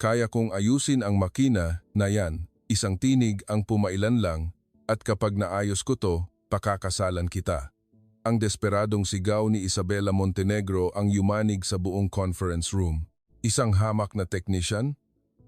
Kaya kong ayusin ang makina na yan, isang tinig ang pumailan lang, at kapag naayos ko to, pakakasalan kita. Ang desperadong sigaw ni Isabela Montenegro ang yumanig sa buong conference room. Isang hamak na technician?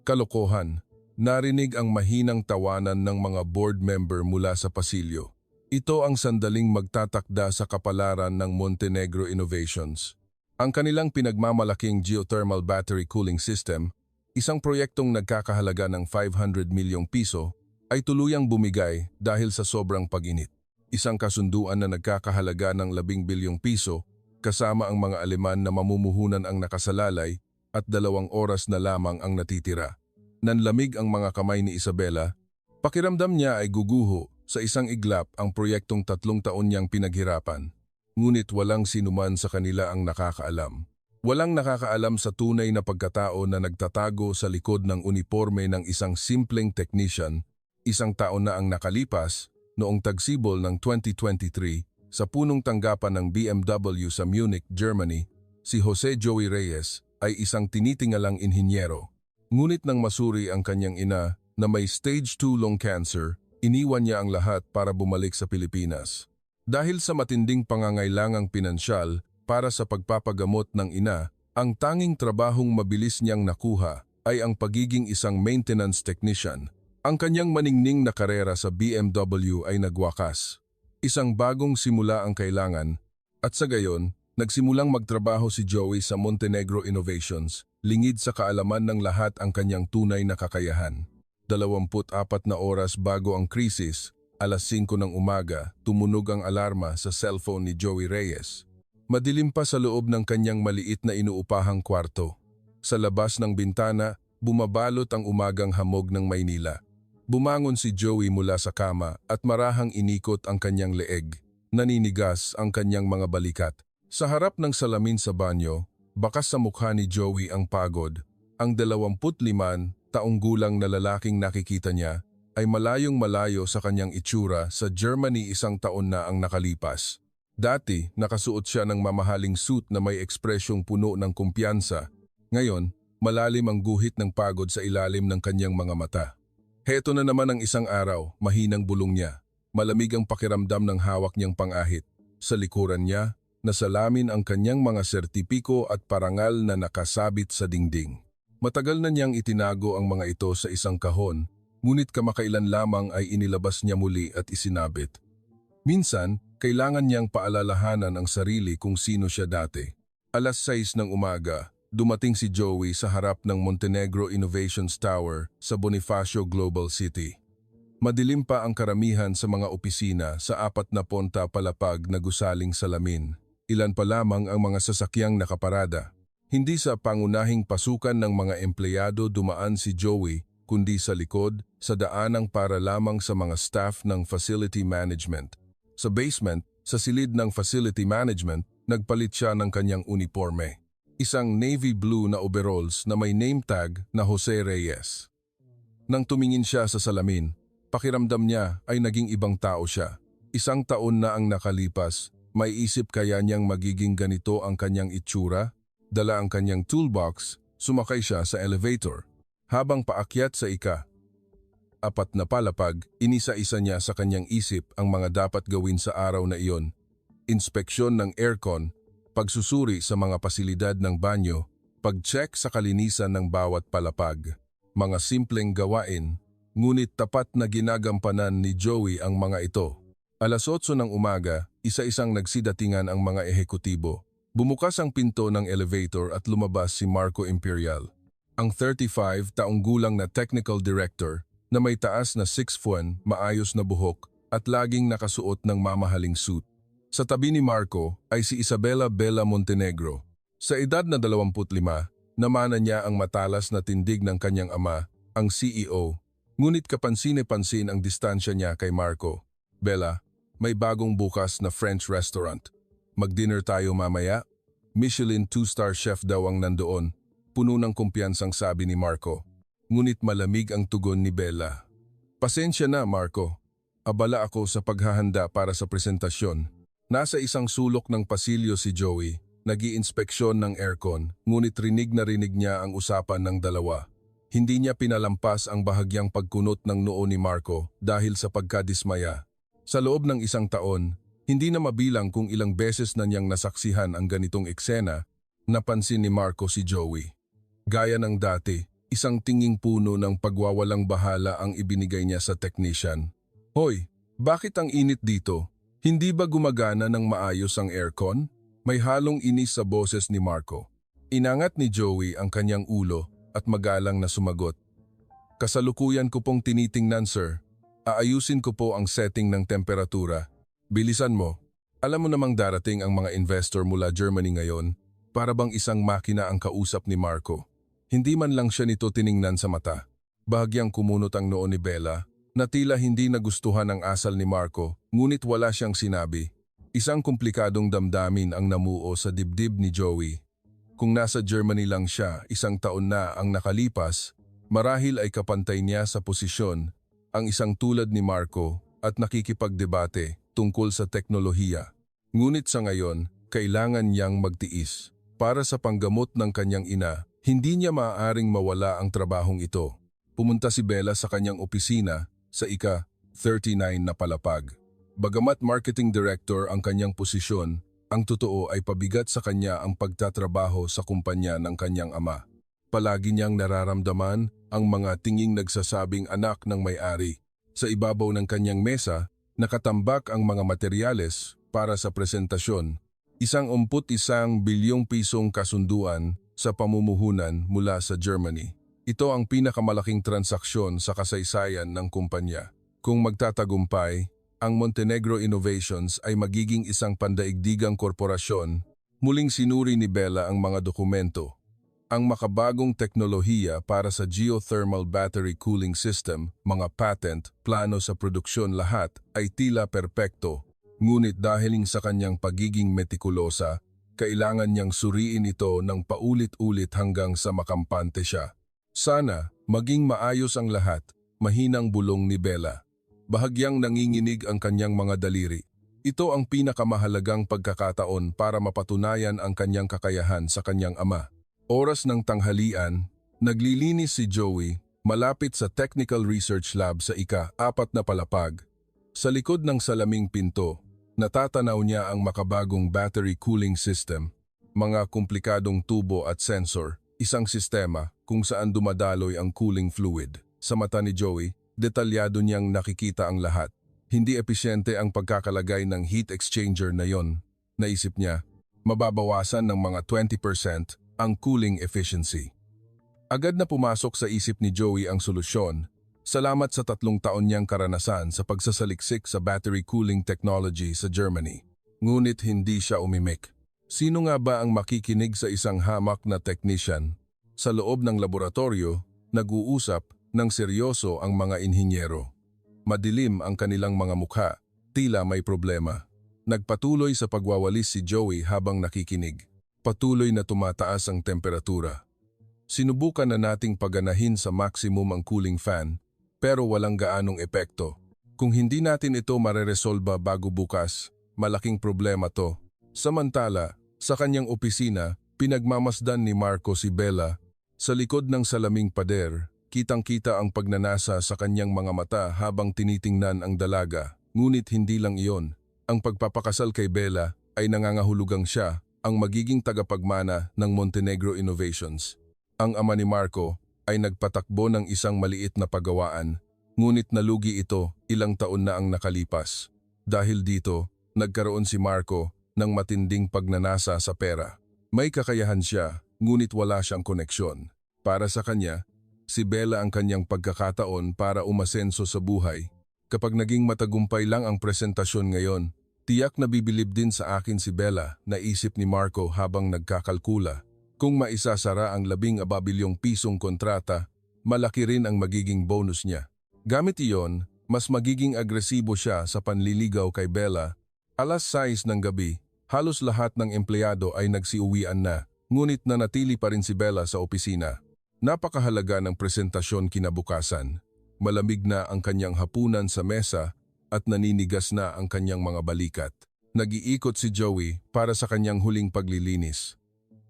Kalokohan. Narinig ang mahinang tawanan ng mga board member mula sa pasilyo. Ito ang sandaling magtatakda sa kapalaran ng Montenegro Innovations. Ang kanilang pinagmamalaking geothermal battery cooling system, isang proyektong nagkakahalaga ng 500 milyong piso, ay tuluyang bumigay dahil sa sobrang pag-init. Isang kasunduan na nagkakahalaga ng 10 bilyong piso, kasama ang mga Aleman na mamumuhunan ang nakasalalay at 2 oras na lamang ang natitira. Nanlamig ang mga kamay ni Isabela. Pakiramdam niya ay guguho sa isang iglap ang proyektong 3 taon niyang pinaghirapan. Ngunit walang sinuman sa kanila ang nakakaalam. Walang nakakaalam sa tunay na pagkatao na nagtatago sa likod ng uniforme ng isang simpleng technician. Isang taon na ang nakalipas, noong tagsibol ng 2023, sa punong tanggapan ng BMW sa Munich, Germany, si Jose Joey Reyes ay isang tinitingalang inhinyero. Ngunit nang masuri ang kanyang ina na may stage 2 lung cancer, iniwan niya ang lahat para bumalik sa Pilipinas. Dahil sa matinding pangangailangang pinansyal para sa pagpapagamot ng ina, ang tanging trabahong mabilis niyang nakuha ay ang pagiging isang maintenance technician. Ang kanyang maningning na karera sa BMW ay nagwakas. Isang bagong simula ang kailangan, at sa gayon, nagsimulang magtrabaho si Joey sa Montenegro Innovations, lingid sa kaalaman ng lahat ang kanyang tunay na kakayahan. 24 na oras bago ang krisis, alas 5 ng umaga, tumunog ang alarma sa cellphone ni Joey Reyes. Madilim pa sa loob ng kanyang maliit na inuupahang kwarto. Sa labas ng bintana, bumabalot ang umagang hamog ng Maynila. Bumangon si Joey mula sa kama at marahang inikot ang kanyang leeg. Naninigas ang kanyang mga balikat. Sa harap ng salamin sa banyo, bakas sa mukha ni Joey ang pagod. Ang 25 taong gulang na lalaking nakikita niya ay malayong malayo sa kanyang itsura sa Germany 1 taon na ang nakalipas. Dati, nakasuot siya ng mamahaling suit na may ekspresyong puno ng kumpiyansa. Ngayon, malalim ang guhit ng pagod sa ilalim ng kanyang mga mata. Heto na naman ang isang araw, mahinang bulong niya. Malamig ang pakiramdam ng hawak niyang pangahit. Sa likuran niya, nasalamin ang kanyang mga sertipiko at parangal na nakasabit sa dingding. Matagal na niyang itinago ang mga ito sa isang kahon, ngunit kamakailan lamang ay inilabas niya muli at isinabit. Minsan, kailangan niyang paalalahanan ang sarili kung sino siya dati. Alas 6 ng umaga, dumating si Joey sa harap ng Montenegro Innovations Tower sa Bonifacio Global City. Madilim pa ang karamihan sa mga opisina sa 40 palapag na gusaling salamin. Ilan pa lamang ang mga sasakyang nakaparada. Hindi sa pangunahing pasukan ng mga empleyado dumaan si Joey, kundi sa likod, sa daanang para lamang sa mga staff ng facility management. Sa basement, sa silid ng facility management, nagpalit siya ng kanyang uniforme. Isang navy blue na overalls na may name tag na Jose Reyes. Nang tumingin siya sa salamin, pakiramdam niya ay naging ibang tao siya. 1 taon na ang nakalipas, may isip kaya niyang magiging ganito ang kanyang itsura? Dala ang kanyang toolbox, sumakay siya sa elevator. Habang paakyat sa ika-4 na palapag, inisa-isa niya sa kanyang isip ang mga dapat gawin sa araw na iyon. Inspeksyon ng aircon, pagsusuri sa mga pasilidad ng banyo, pag-check sa kalinisan ng bawat palapag. Mga simpleng gawain, ngunit tapat na ginagampanan ni Joey ang mga ito. Alas 8 ng umaga, isa-isang nagsidatingan ang mga ehekutibo. Bumukas ang pinto ng elevator at lumabas si Marco Imperial, ang 35 taong gulang na technical director na may taas na 6'1", maayos na buhok at laging nakasuot ng mamahaling suit. Sa tabi ni Marco ay si Isabela Bella Montenegro. Sa edad na 25, namana niya ang matalas na tindig ng kanyang ama, ang CEO. Ngunit kapansin-pansin ang distansya niya kay Marco. Bella, may bagong bukas na French restaurant. Mag-dinner tayo mamaya? Michelin 2-star chef daw ang nandoon. Puno ng kumpiyansang sabi ni Marco. Ngunit malamig ang tugon ni Bella. Pasensya na, Marco. Abala ako sa paghahanda para sa presentasyon. Nasa isang sulok ng pasilyo si Joey, nag-iinspeksyon ng aircon, ngunit rinig na rinig niya ang usapan ng dalawa. Hindi niya pinalampas ang bahagyang pagkunot ng noo ni Marco dahil sa pagkadismaya. Sa loob ng isang taon, hindi na mabilang kung ilang beses na niyang nasaksihan ang ganitong eksena, napansin ni Marco si Joey. Gaya ng dati, isang tinging puno ng pagwawalang bahala ang ibinigay niya sa technician. "Hoy, bakit ang init dito? Hindi ba gumagana ng maayos ang aircon?" May halong inis sa boses ni Marco. Inangat ni Joey ang kanyang ulo at magalang na sumagot. "Kasalukuyan ko pong tinitingnan, sir. Aayusin ko po ang setting ng temperatura. Bilisan mo. Alam mo namang darating ang mga investor mula Germany ngayon, para bang isang makina ang kausap ni Marco. Hindi man lang siya nito tiningnan sa mata. Bahagyang kumunot ang noo ni Bella, na tila hindi nagustuhan ang asal ni Marco, ngunit wala siyang sinabi. Isang komplikadong damdamin ang namuo sa dibdib ni Joey. Kung nasa Germany lang siya, isang taon na ang nakalipas, marahil ay kapantay niya sa posisyon ang isang tulad ni Marco at nakikipagdebate tungkol sa teknolohiya. Ngunit sa ngayon, kailangan niyang magtiis. Para sa panggamot ng kanyang ina, hindi niya maaaring mawala ang trabahong ito. Pumunta si Bella sa kanyang opisina sa ika-39 na palapag. Bagamat marketing director ang kanyang posisyon, ang totoo ay pabigat sa kanya ang pagtatrabaho sa kumpanya ng kanyang ama. Palagi niyang nararamdaman ang mga tinging nagsasabing anak ng may-ari. Sa ibabaw ng kanyang mesa, nakatambak ang mga materyales para sa presentasyon, 11 bilyong pisong kasunduan sa pamumuhunan mula sa Germany. Ito ang pinakamalaking transaksyon sa kasaysayan ng kumpanya. Kung magtatagumpay, ang Montenegro Innovations ay magiging isang pandaigdigang korporasyon. Muling sinuri ni Bella ang mga dokumento. Ang makabagong teknolohiya para sa geothermal battery cooling system, mga patent, plano sa produksyon lahat ay tila perpekto. Ngunit dahil sa kanyang pagiging metikulosa, kailangan niyang suriin ito ng paulit-ulit hanggang sa makampante siya. Sana, maging maayos ang lahat, mahinang bulong ni Bella. Bahagyang nanginginig ang kanyang mga daliri. Ito ang pinakamahalagang pagkakataon para mapatunayan ang kanyang kakayahan sa kanyang ama. Oras ng tanghalian, naglilinis si Joey malapit sa Technical Research Lab sa ika-4 na palapag. Sa likod ng salaming pinto, natatanaw niya ang makabagong battery cooling system, mga komplikadong tubo at sensor, isang sistema kung saan dumadaloy ang cooling fluid. Sa mata ni Joey, detalyado niyang nakikita ang lahat. Hindi episyente ang pagkakalagay ng heat exchanger na yon. Naisip niya, mababawasan ng mga 20% ang cooling efficiency. Agad na pumasok sa isip ni Joey ang solusyon, salamat sa 3 taon niyang karanasan sa pagsasaliksik sa battery cooling technology sa Germany. Ngunit hindi siya umimik. Sino nga ba ang makikinig sa isang hamak na technician? Sa loob ng laboratorio, nag-uusap ng seryoso ang mga inhinyero. Madilim ang kanilang mga mukha, tila may problema. Nagpatuloy sa pagwawalis si Joey habang nakikinig. Patuloy na tumataas ang temperatura. Sinubukan na nating paganahin sa maximum ang cooling fan, pero walang gaanong epekto. Kung hindi natin ito mareresolba bago bukas, malaking problema to. Samantala, sa kanyang opisina, pinagmamasdan ni Marco si Bella. Sa likod ng salaming pader, kitang-kita ang pagnanasa sa kanyang mga mata habang tinitingnan ang dalaga. Ngunit hindi lang iyon. Ang pagpapakasal kay Bella ay nangangahulugang siya ang magiging tagapagmana ng Montenegro Innovations. Ang ama ni Marco ay nagpatakbo ng isang maliit na pagawaan, ngunit nalugi ito ilang taon na ang nakalipas. Dahil dito, nagkaroon si Marco ng matinding pagnanasa sa pera. May kakayahan siya, ngunit wala siyang koneksyon. Para sa kanya, si Bella ang kanyang pagkakataon para umasenso sa buhay. Kapag naging matagumpay lang ang presentasyon ngayon, tiyak na bibilib din sa akin si Bella, naisip ni Marco habang nagkakalkula. Kung maisasara ang 12 bilyong pisong kontrata, malaki rin ang magiging bonus niya. Gamit iyon, mas magiging agresibo siya sa panliligaw kay Bella. 6:00 ng gabi, halos lahat ng empleyado ay nagsiuwian na, ngunit nanatili pa rin si Bella sa opisina. Napakahalaga ng presentasyon kinabukasan. Malamig na ang kanyang hapunan sa mesa, at naninigas na ang kanyang mga balikat. Nag-iikot si Joey para sa kanyang huling paglilinis.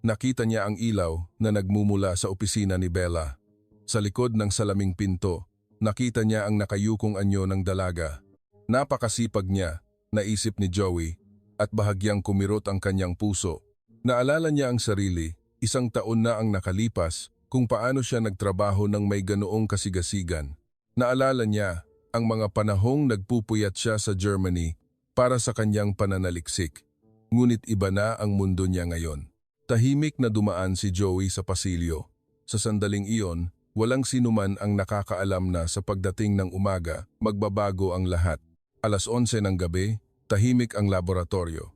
Nakita niya ang ilaw na nagmumula sa opisina ni Bella. Sa likod ng salaming pinto, nakita niya ang nakayukong anyo ng dalaga. Napakasipag niya, naisip ni Joey, at bahagyang kumirot ang kanyang puso. Naalala niya ang sarili, 1 taon na ang nakalipas, kung paano siya nagtrabaho ng may ganoong kasigasigan. Naalala niya ang mga panahong nagpupuyat siya sa Germany para sa kanyang pananaliksik. Ngunit iba na ang mundo niya ngayon. Tahimik na dumaan si Joey sa pasilyo. Sa sandaling iyon, walang sinuman ang nakakaalam na sa pagdating ng umaga, magbabago ang lahat. 11:00 ng gabi, tahimik ang laboratorio.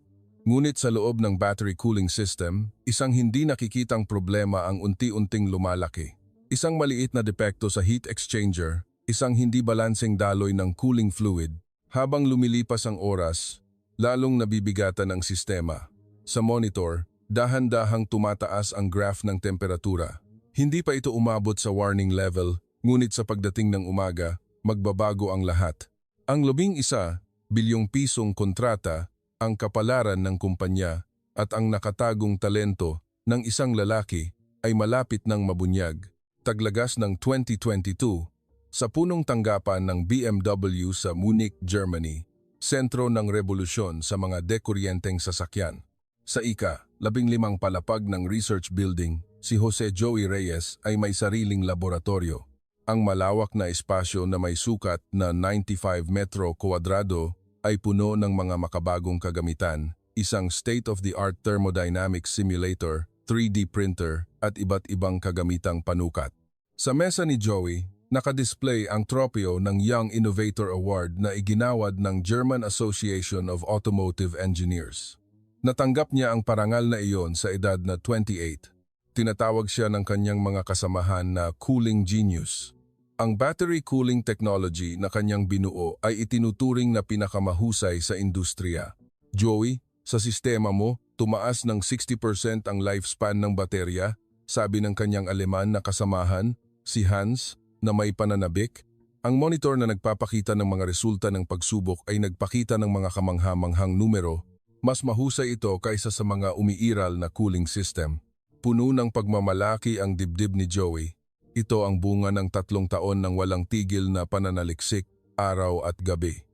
Ngunit sa loob ng battery cooling system, isang hindi nakikitang problema ang unti-unting lumalaki. Isang maliit na depekto sa heat exchanger, isang hindi balanseng daloy ng cooling fluid. Habang lumilipas ang oras, lalong nabibigatan ang sistema. Sa monitor, dahan-dahang tumataas ang graph ng temperatura. Hindi pa ito umabot sa warning level, ngunit sa pagdating ng umaga, magbabago ang lahat. Ang 11 bilyong pisong kontrata, ang kapalaran ng kumpanya at ang nakatagong talento ng isang lalaki ay malapit ng mabunyag. Taglagas ng 2022 sa punong tanggapan ng BMW sa Munich, Germany, sentro ng revolusyon sa mga dekuryenteng sasakyan. Sa ika-15 palapag ng research building, si Jose Joey Reyes ay may sariling laboratorio. Ang malawak na espasyo na may sukat na 95 metro kwadrado ay puno ng mga makabagong kagamitan, isang state-of-the-art thermodynamics simulator, 3D printer at iba't ibang kagamitang panukat. Sa mesa ni Joey, nakadisplay ang tropeo ng Young Innovator Award na iginawad ng German Association of Automotive Engineers. Natanggap niya ang parangal na iyon sa edad na 28. Tinatawag siya ng kanyang mga kasamahan na cooling genius. Ang battery cooling technology na kanyang binuo ay itinuturing na pinakamahusay sa industriya. Joey, sa sistema mo, tumaas ng 60% ang lifespan ng baterya, sabi ng kanyang Aleman na kasamahan, si Hans, na may pananabik. Ang monitor na nagpapakita ng mga resulta ng pagsubok ay nagpakita ng mga kamangha-manghang numero. Mas mahusay ito kaysa sa mga umiiral na cooling system. Puno ng pagmamalaki ang dibdib ni Joey. Ito ang bunga ng 3 taon ng walang tigil na pananaliksik, araw at gabi.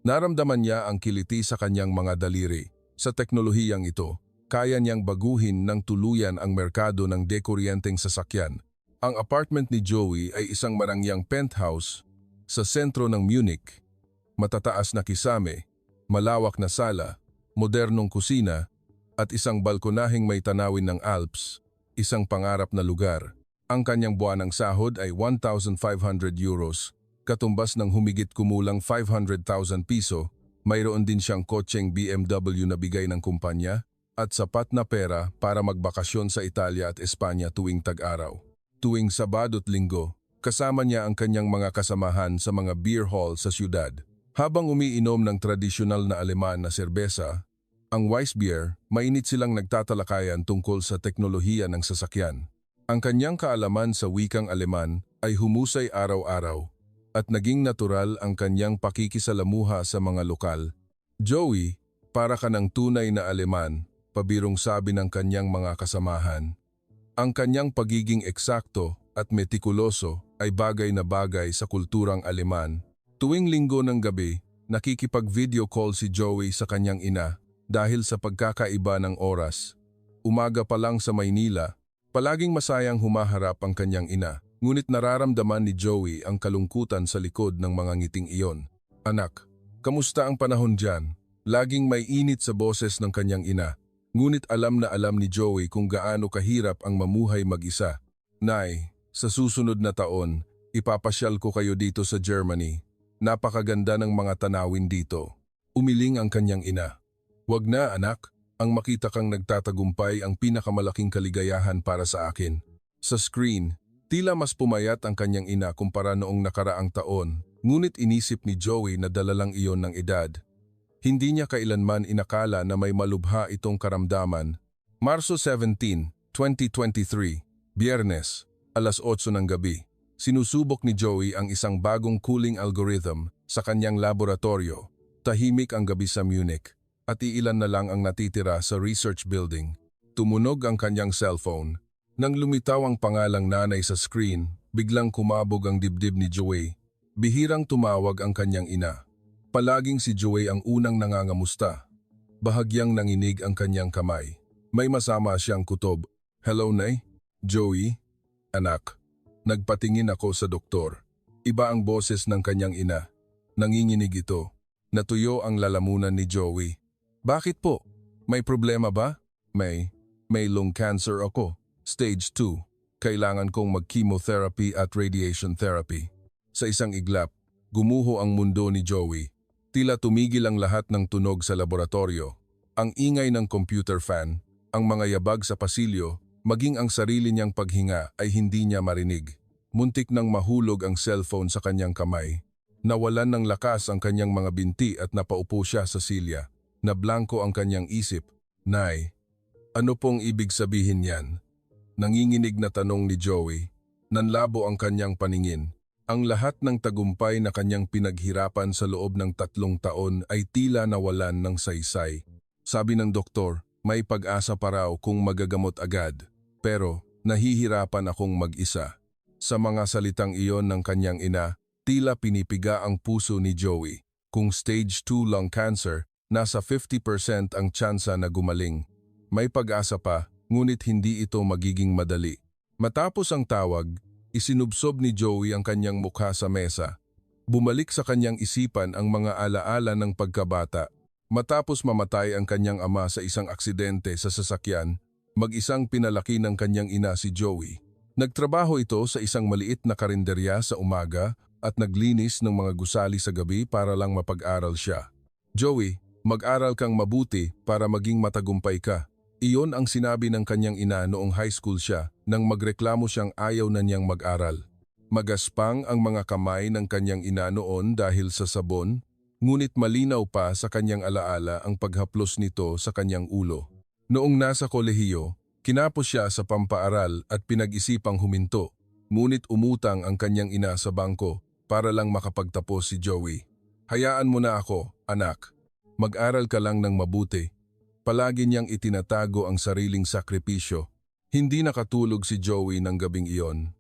Naramdaman niya ang kiliti sa kanyang mga daliri. Sa teknolohiyang ito, kaya niyang baguhin ng tuluyan ang merkado ng dekuryenteng sasakyan. Ang apartment ni Joey ay isang marangyang penthouse sa sentro ng Munich. Matataas na kisame, malawak na sala, modernong kusina, at isang balkonaheng may tanawin ng Alps, isang pangarap na lugar. Ang kanyang buwanang sahod ay 1,500 euros, katumbas ng humigit kumulang 500,000 piso. Mayroon din siyang kotseng BMW na bigay ng kumpanya at sapat na pera para magbakasyon sa Italia at Espanya tuwing tag-araw. Tuwing Sabado't Linggo, kasama niya ang kanyang mga kasamahan sa mga beer hall sa siyudad. Habang umiinom ng tradisyonal na Aleman na serbesa, ang Weissbier, mainit silang nagtatalakayan tungkol sa teknolohiya ng sasakyan. Ang kanyang kaalaman sa wikang Aleman ay humusay araw-araw at naging natural ang kanyang pakikisalamuha sa mga lokal. Joey, para ka ng tunay na Aleman, pabirong sabi ng kanyang mga kasamahan. Ang kanyang pagiging eksakto at metikuloso ay bagay na bagay sa kulturang Aleman. Tuwing Linggo ng gabi, nakikipag-video call si Joey sa kanyang ina dahil sa pagkakaiba ng oras. Umaga pa lang sa Maynila, palaging masayang humaharap ang kanyang ina, ngunit nararamdaman ni Joey ang kalungkutan sa likod ng mga ngiting iyon. Anak, kamusta ang panahon dyan? Laging may init sa boses ng kanyang ina, ngunit alam na alam ni Joey kung gaano kahirap ang mamuhay mag-isa. Nay, sa susunod na taon, ipapasyal ko kayo dito sa Germany. Napakaganda ng mga tanawin dito. Umiling ang kanyang ina. Wag na anak. Ang makita kang nagtatagumpay ang pinakamalaking kaligayahan para sa akin. Sa screen, tila mas pumayat ang kanyang ina kumpara noong nakaraang taon, ngunit inisip ni Joey na dala lang iyon ng edad. Hindi niya kailanman inakala na may malubha itong karamdaman. Marso 17, 2023, Biyernes, 8:00 ng gabi. Sinusubok ni Joey ang isang bagong cooling algorithm sa kanyang laboratorio. Tahimik ang gabi sa Munich. At iilan na lang ang natitira sa research building. Tumunog ang kanyang cellphone. Nang lumitaw ang pangalang nanay sa screen, Biglang kumabog ang dibdib ni Joey. Bihirang tumawag ang kanyang ina. Palaging si Joey ang unang nangangamusta. Bahagyang nanginig ang kanyang kamay. May masama siyang kutob. "Hello, Nay? Joey? Anak." Nagpatingin ako sa doktor. Iba ang boses ng kanyang ina. Nanginginig ito. Natuyo ang lalamunan ni Joey. "Bakit po? May problema ba?" May lung cancer ako. Stage 2. Kailangan kong mag-chemotherapy at radiation therapy." Sa isang iglap, gumuho ang mundo ni Joey. Tila tumigil ang lahat ng tunog sa laboratorio. Ang ingay ng computer fan, ang mga yabag sa pasilyo, maging ang sarili niyang paghinga ay hindi niya marinig. Muntik nang mahulog ang cellphone sa kanyang kamay. Nawalan ng lakas ang kanyang mga binti at napaupo siya sa silya. Nablangko ang kanyang isip. "Nay, ano pong ibig sabihin yan?" Nanginginig na tanong ni Joey. Nanlabo ang kanyang paningin. Ang lahat ng tagumpay na kanyang pinaghirapan sa loob ng 3 taon ay tila nawalan ng saysay. Sabi ng doktor, may pag-asa pa raw kung magagamot agad. Pero nahihirapan akong mag-isa. Sa mga salitang iyon ng kanyang ina, tila pinipiga ang puso ni Joey. Kung stage 2 lung cancer, nasa 50% ang tsansa na gumaling. May pag-asa pa, ngunit hindi ito magiging madali. Matapos ang tawag, isinubsob ni Joey ang kanyang mukha sa mesa. Bumalik sa kanyang isipan ang mga alaala ng pagkabata. Matapos mamatay ang kanyang ama sa isang aksidente sa sasakyan, mag-isang pinalaki ng kanyang ina si Joey. Nagtrabaho ito sa isang maliit na karinderya sa umaga at naglinis ng mga gusali sa gabi para lang mapag-aral siya. "Joey, mag-aral kang mabuti para maging matagumpay ka." Iyon ang sinabi ng kanyang ina noong high school siya nang magreklamo siyang ayaw na niyang mag-aral. Magaspang ang mga kamay ng kanyang ina noon dahil sa sabon, ngunit malinaw pa sa kanyang alaala ang paghaplos nito sa kanyang ulo. Noong nasa kolehiyo, kinapos siya sa pampaaral at pinag-isipang huminto, ngunit umutang ang kanyang ina sa bangko para lang makapagtapos si Joey. "Hayaan mo na ako, anak. Mag-aral ka lang ng mabuti." Palagi niyang itinatago ang sariling sakripisyo. Hindi nakatulog si Joey ng gabing iyon.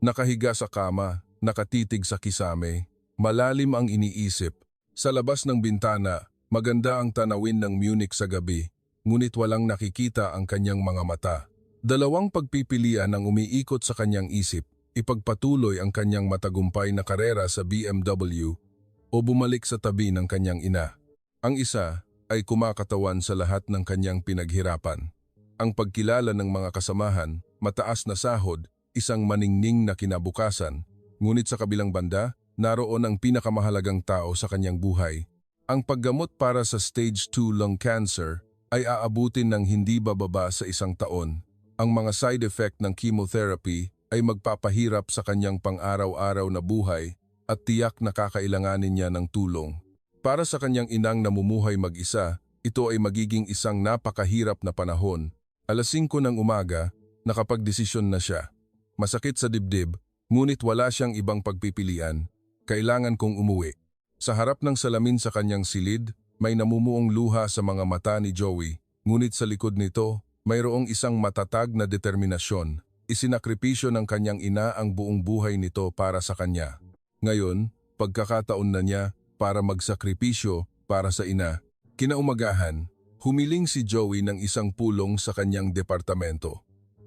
Nakahiga sa kama, nakatitig sa kisame, malalim ang iniisip. Sa labas ng bintana, maganda ang tanawin ng Munich sa gabi, ngunit walang nakikita ang kanyang mga mata. Dalawang pagpipilian ang umiikot sa kanyang isip, ipagpatuloy ang kanyang matagumpay na karera sa BMW o bumalik sa tabi ng kanyang ina. Ang isa ay kumakatawan sa lahat ng kanyang pinaghirapan. Ang pagkilala ng mga kasamahan, mataas na sahod, isang maningning na kinabukasan, ngunit sa kabilang banda, naroon ang pinakamahalagang tao sa kanyang buhay. Ang paggamot para sa stage 2 lung cancer ay aabutin ng hindi bababa sa 1 taon. Ang mga side effect ng chemotherapy ay magpapahirap sa kanyang pang-araw-araw na buhay at tiyak na kakailanganin niya ng tulong. Para sa kanyang inang namumuhay mag-isa, ito ay magiging isang napakahirap na panahon. 5:00 ng umaga, nakapagdesisyon na siya. Masakit sa dibdib, ngunit wala siyang ibang pagpipilian. Kailangan kong umuwi. Sa harap ng salamin sa kanyang silid, may namumuong luha sa mga mata ni Joey, ngunit sa likod nito, mayroong isang matatag na determinasyon. Isinakripisyo ng kanyang ina ang buong buhay nito para sa kanya. Ngayon, pagkakataon na niya para magsakripisyo para sa ina. Kinaumagahan, humiling si Joey ng isang pulong sa kanyang departamento.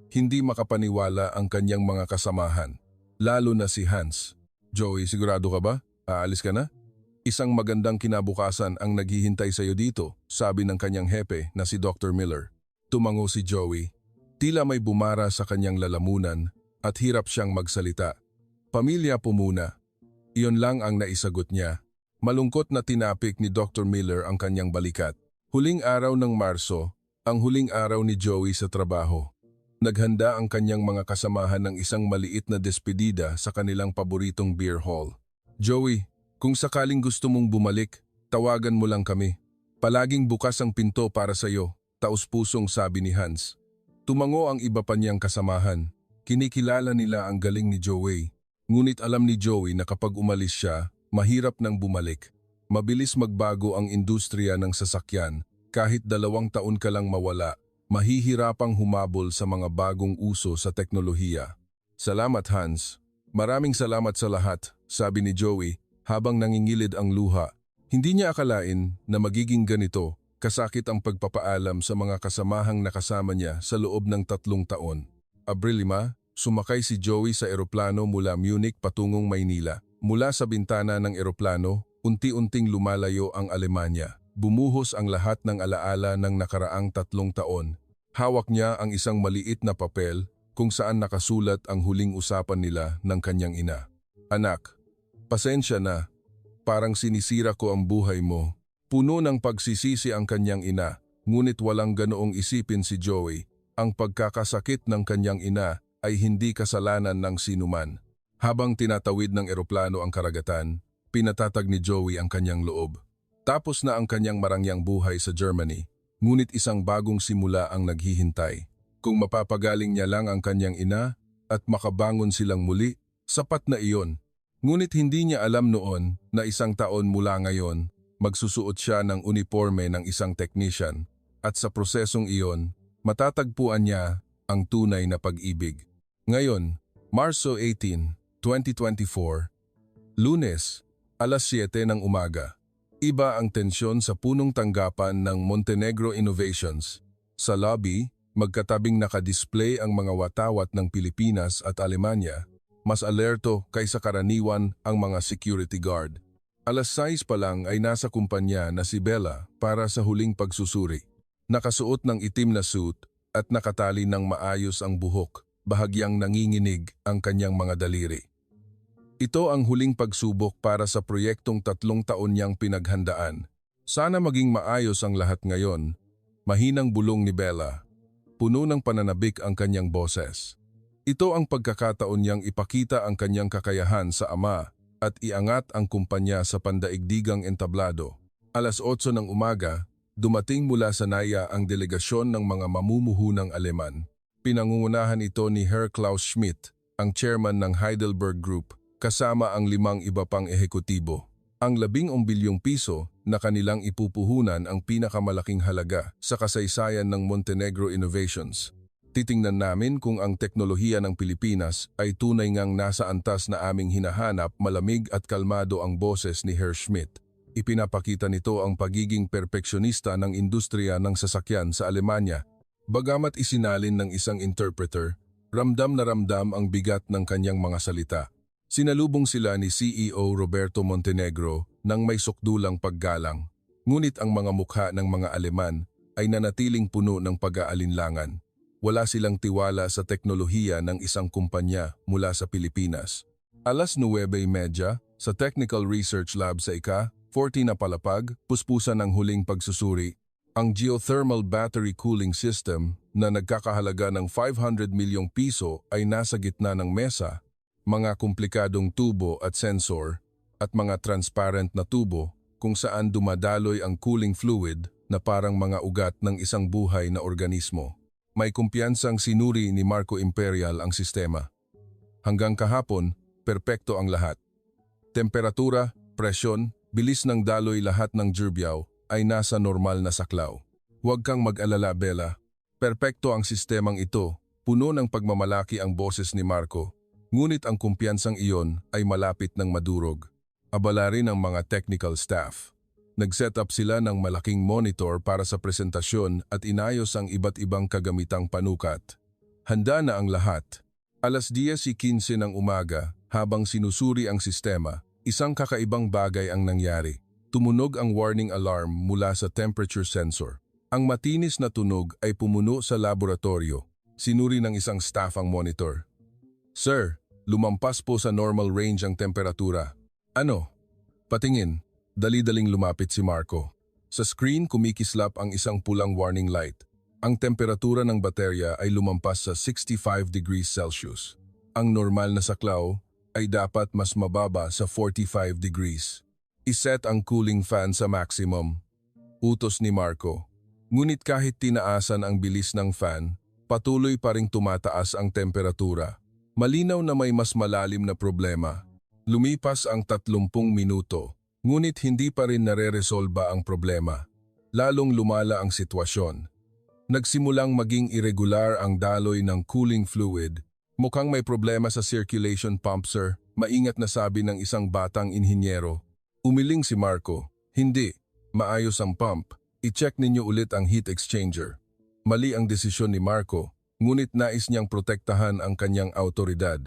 Hindi makapaniwala ang kanyang mga kasamahan, lalo na si Hans. "Joey, sigurado ka ba? Aalis ka na?" "Isang magandang kinabukasan ang naghihintay sa iyo dito," sabi ng kanyang hepe na si Dr. Miller. Tumango si Joey. Tila may bumara sa kanyang lalamunan at hirap siyang magsalita. "Pamilya po muna." Iyon lang ang naisagot niya. Malungkot na tinapik ni Dr. Miller ang kanyang balikat. Huling araw ng Marso, ang huling araw ni Joey sa trabaho. Naghanda ang kanyang mga kasamahan ng isang maliit na despedida sa kanilang paboritong beer hall. "Joey, kung sakaling gusto mong bumalik, tawagan mo lang kami. Palaging bukas ang pinto para sa iyo," taus-pusong sabi ni Hans. Tumango ang iba pa niyang kasamahan. Kinikilala nila ang galing ni Joey. Ngunit alam ni Joey na kapag umalis siya, mahirap nang bumalik. Mabilis magbago ang industriya ng sasakyan. Kahit 2 taon ka lang mawala, mahihirapang humabol sa mga bagong uso sa teknolohiya. "Salamat, Hans. Maraming salamat sa lahat, sabi ni Joey habang nangingilid ang luha. Hindi niya akalain na magiging ganito kasakit ang pagpapaalam sa mga kasamahang nakasama niya sa loob ng 3 taon. Abril 5, sumakay si Joey sa eroplano mula Munich patungong Maynila. Mula sa bintana ng eroplano, unti-unting lumalayo ang Alemanya. Bumuhos ang lahat ng alaala ng nakaraang 3 taon. Hawak niya ang isang maliit na papel kung saan nakasulat ang huling usapan nila ng kanyang ina. Anak, pasensya na. Parang sinisira ko ang buhay mo. Puno ng pagsisisi ang kanyang ina, ngunit walang ganoong isipin si Joey. Ang pagkakasakit ng kanyang ina ay hindi kasalanan ng sinuman. Habang tinatawid ng eroplano ang karagatan, pinatatag ni Joey ang kanyang loob. Tapos na ang kanyang marangyang buhay sa Germany, ngunit isang bagong simula ang naghihintay. Kung mapapagaling niya lang ang kanyang ina at makabangon silang muli, sapat na iyon. Ngunit hindi niya alam noon na 1 taon mula ngayon, magsusuot siya ng uniforme ng isang technician at sa prosesong iyon, matatagpuan niya ang tunay na pag-ibig. Ngayon, Marso 18, 2024, Lunes, alas 7 ng umaga. Iba ang tensyon sa punong tanggapan ng Montenegro Innovations. Sa lobby, magkatabing nakadisplay ang mga watawat ng Pilipinas at Alemanya. Mas alerto kaysa karaniwan ang mga security guard. Alas 6 pa lang ay nasa kumpanya na si Bella para sa huling pagsusuri. Nakasuot ng itim na suit at nakatali ng maayos ang buhok, bahagyang nanginginig ang kanyang mga daliri. Ito ang huling pagsubok para sa proyektong 3 taon niyang pinaghandaan. Sana maging maayos ang lahat ngayon. Mahinang bulong ni Bella. Puno ng pananabik ang kanyang boses. Ito ang pagkakataon niyang ipakita ang kanyang kakayahan sa ama at iangat ang kumpanya sa pandaigdigang entablado. Alas 8 ng umaga, dumating mula sa Naya ang delegasyon ng mga mamumuhunang Aleman. Pinangungunahan ito ni Herr Klaus Schmidt, ang chairman ng Heidelberg Group, kasama ang 5 iba pang ehekutibo. Ang 10 bilyong piso na kanilang ipupuhunan ang pinakamalaking halaga sa kasaysayan ng Montenegro Innovations. Titingnan namin kung ang teknolohiya ng Pilipinas ay tunay ngang nasa antas na aming hinahanap. Malamig at kalmado ang boses ni Herr Schmidt. Ipinapakita nito ang pagiging perpeksyonista ng industriya ng sasakyan sa Alemanya. Bagamat isinalin ng isang interpreter, ramdam na ramdam ang bigat ng kanyang mga salita. Sinalubong sila ni CEO Roberto Montenegro nang may sukdulang paggalang. Ngunit ang mga mukha ng mga Aleman ay nanatiling puno ng pag-aalinlangan. Wala silang tiwala sa teknolohiya ng isang kumpanya mula sa Pilipinas. Alas 9:30 sa Technical Research Lab sa ICA-40 na palapag, puspusan ng huling pagsusuri. Ang geothermal battery cooling system na nagkakahalaga ng 500 milyong piso ay nasa gitna ng mesa. Mga komplikadong tubo at sensor at mga transparent na tubo kung saan dumadaloy ang cooling fluid na parang mga ugat ng isang buhay na organismo. May kumpiyansang sinuri ni Marco Imperial ang sistema. Hanggang kahapon, perpekto ang lahat. Temperatura, presyon, bilis ng daloy lahat ng Gerbyaw ay nasa normal na saklaw. Huwag kang mag-alala, Bella. Perpekto ang sistemang ito, puno ng pagmamalaki ang boses ni Marco. Ngunit ang kumpiyansang iyon ay malapit ng madurog. Abala rin ang mga technical staff. Nag-set up sila ng malaking monitor para sa presentasyon at inayos ang iba't ibang kagamitang panukat. Handa na ang lahat. Alas 10:15 ng umaga, habang sinusuri ang sistema, isang kakaibang bagay ang nangyari. Tumunog ang warning alarm mula sa temperature sensor. Ang matinis na tunog ay pumuno sa laboratorio. Sinuri ng isang staff ang monitor. Sir, lumampas po sa normal range ang temperatura. Ano? Patingin. Dali-daling lumapit si Marco. Sa screen kumikislap ang isang pulang warning light. Ang temperatura ng baterya ay lumampas sa 65 degrees Celsius. Ang normal na saklaw ay dapat mas mababa sa 45 degrees. Iset ang cooling fan sa maximum. Utos ni Marco. Ngunit kahit tinaasan ang bilis ng fan, patuloy pa ring tumataas ang temperatura. Malinaw na may mas malalim na problema. Lumipas ang 30 minuto, ngunit hindi pa rin nare-resolba ang problema. Lalong lumala ang sitwasyon. Nagsimulang maging irregular ang daloy ng cooling fluid, Mukhang may problema sa circulation pump, sir. Maingat na sabi ng isang batang inhinyero. Umiling si Marco. Hindi. Maayos ang pump. I-check ninyo ulit ang heat exchanger. Mali ang desisyon ni Marco, ngunit nais niyang protektahan ang kanyang autoridad.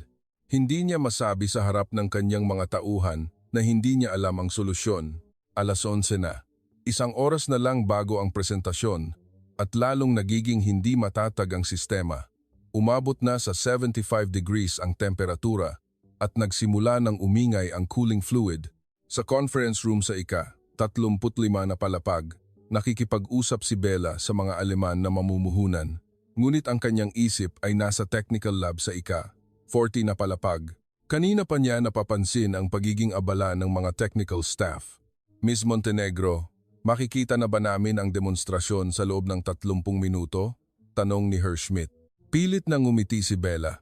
Hindi niya masabi sa harap ng kanyang mga tauhan na hindi niya alam ang solusyon. 11:00 na. 1 oras na lang bago ang presentasyon at lalong nagiging hindi matatag ang sistema. Umabot na sa 75 degrees ang temperatura at nagsimula ng umingay ang cooling fluid. Sa conference room sa ika-35 na palapag, nakikipag-usap si Bella sa mga Aleman na mamumuhunan. Ngunit ang kanyang isip ay nasa technical lab sa ika-40 na palapag. Kanina pa niya napapansin ang pagiging abala ng mga technical staff. Ms. Montenegro, makikita na ba namin ang demonstrasyon sa loob ng 30 minuto? Tanong ni Herschmidt. Pilit na ngumiti si Bella.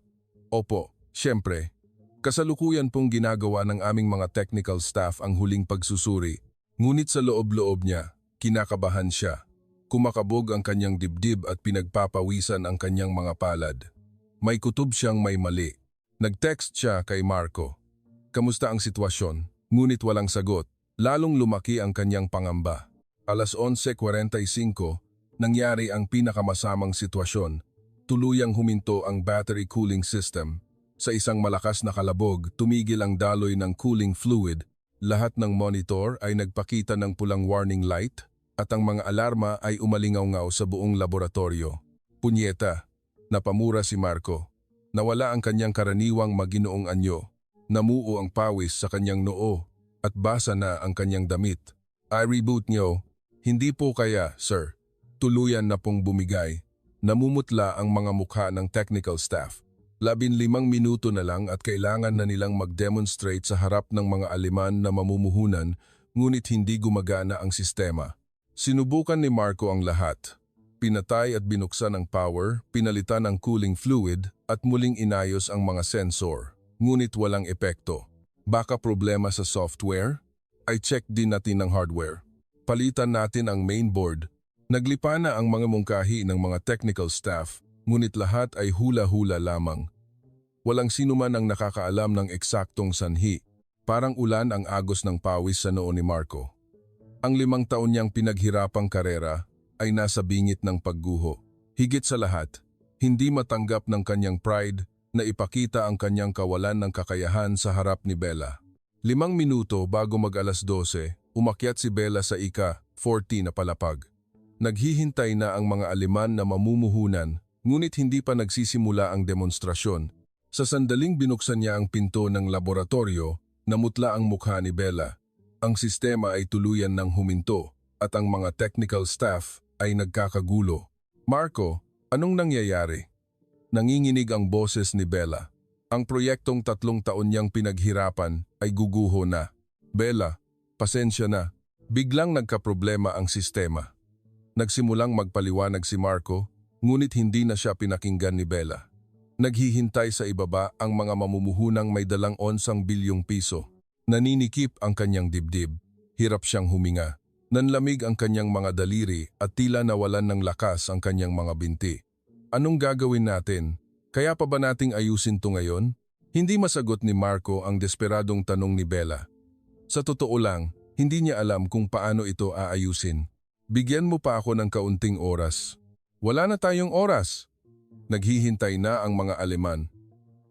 Opo, siyempre. Kasalukuyan pong ginagawa ng aming mga technical staff ang huling pagsusuri. Ngunit sa loob-loob niya, kinakabahan siya. Kumakabog ang kanyang dibdib at pinagpapawisan ang kanyang mga palad. May kutob siyang may mali. Nag-text siya kay Marco. Kamusta ang sitwasyon? Ngunit walang sagot. Lalong lumaki ang kanyang pangamba. 11:45, nangyari ang pinakamasamang sitwasyon. Tuluyang huminto ang battery cooling system. Sa isang malakas na kalabog, tumigil ang daloy ng cooling fluid. Lahat ng monitor ay nagpakita ng pulang warning light at ang mga alarma ay umalingaw-ngaw sa buong laboratorio. Punyeta, napamura si Marco. Nawala ang kanyang karaniwang maginoong anyo. Namuo ang pawis sa kanyang noo at basa na ang kanyang damit. I-reboot niyo. Hindi po kaya, sir. Tuluyan na pong bumigay. Namumutla ang mga mukha ng technical staff. 15 minuto na lang at kailangan na nilang mag-demonstrate sa harap ng mga Aleman na mamumuhunan, ngunit hindi gumagana ang sistema. Sinubukan ni Marco ang lahat. Pinatay at binuksan ang power, pinalitan ang cooling fluid at muling inayos ang mga sensor. Ngunit walang epekto. Baka problema sa software? Ay check din natin ang hardware. Palitan natin ang mainboard. Naglipa na ang mga mungkahi ng mga technical staff, ngunit lahat ay hula-hula lamang. Walang sinuman ang nakakaalam ng eksaktong sanhi. Parang ulan ang agos ng pawis sa noo ni Marco. Ang 5 taon niyang pinaghirapang karera ay nasa bingit ng pagguho. Higit sa lahat, hindi matanggap ng kanyang pride na ipakita ang kanyang kawalan ng kakayahan sa harap ni Bella. 5 minuto bago mag-12:00, umakyat si Bella sa ika-40 na palapag. Naghihintay na ang mga Aleman na mamumuhunan, ngunit hindi pa nagsisimula ang demonstrasyon. Sa sandaling binuksan niya ang pinto ng laboratorio, namutla ang mukha ni Bella. Ang sistema ay tuluyan ng huminto at ang mga technical staff ay nagkakagulo. Marco, anong nangyayari? Nanginginig ang boses ni Bella. Ang proyektong 3 taon niyang pinaghirapan ay guguho na. Bella, pasensya na. Biglang nagkaproblema ang sistema. Nagsimulang magpaliwanag si Marco, ngunit hindi na siya pinakinggan ni Bella. Naghihintay sa ibaba ang mga mamumuhunang may dalang 11 bilyong piso. Naninikip ang kanyang dibdib. Hirap siyang huminga. Nanlamig ang kanyang mga daliri at tila nawalan ng lakas ang kanyang mga binti. Anong gagawin natin? Kaya pa ba nating ayusin to ngayon? Hindi masagot ni Marco ang desperadong tanong ni Bella. Sa totoo lang, hindi niya alam kung paano ito aayusin. Bigyan mo pa ako ng kaunting oras. Wala na tayong oras. Naghihintay na ang mga Aleman.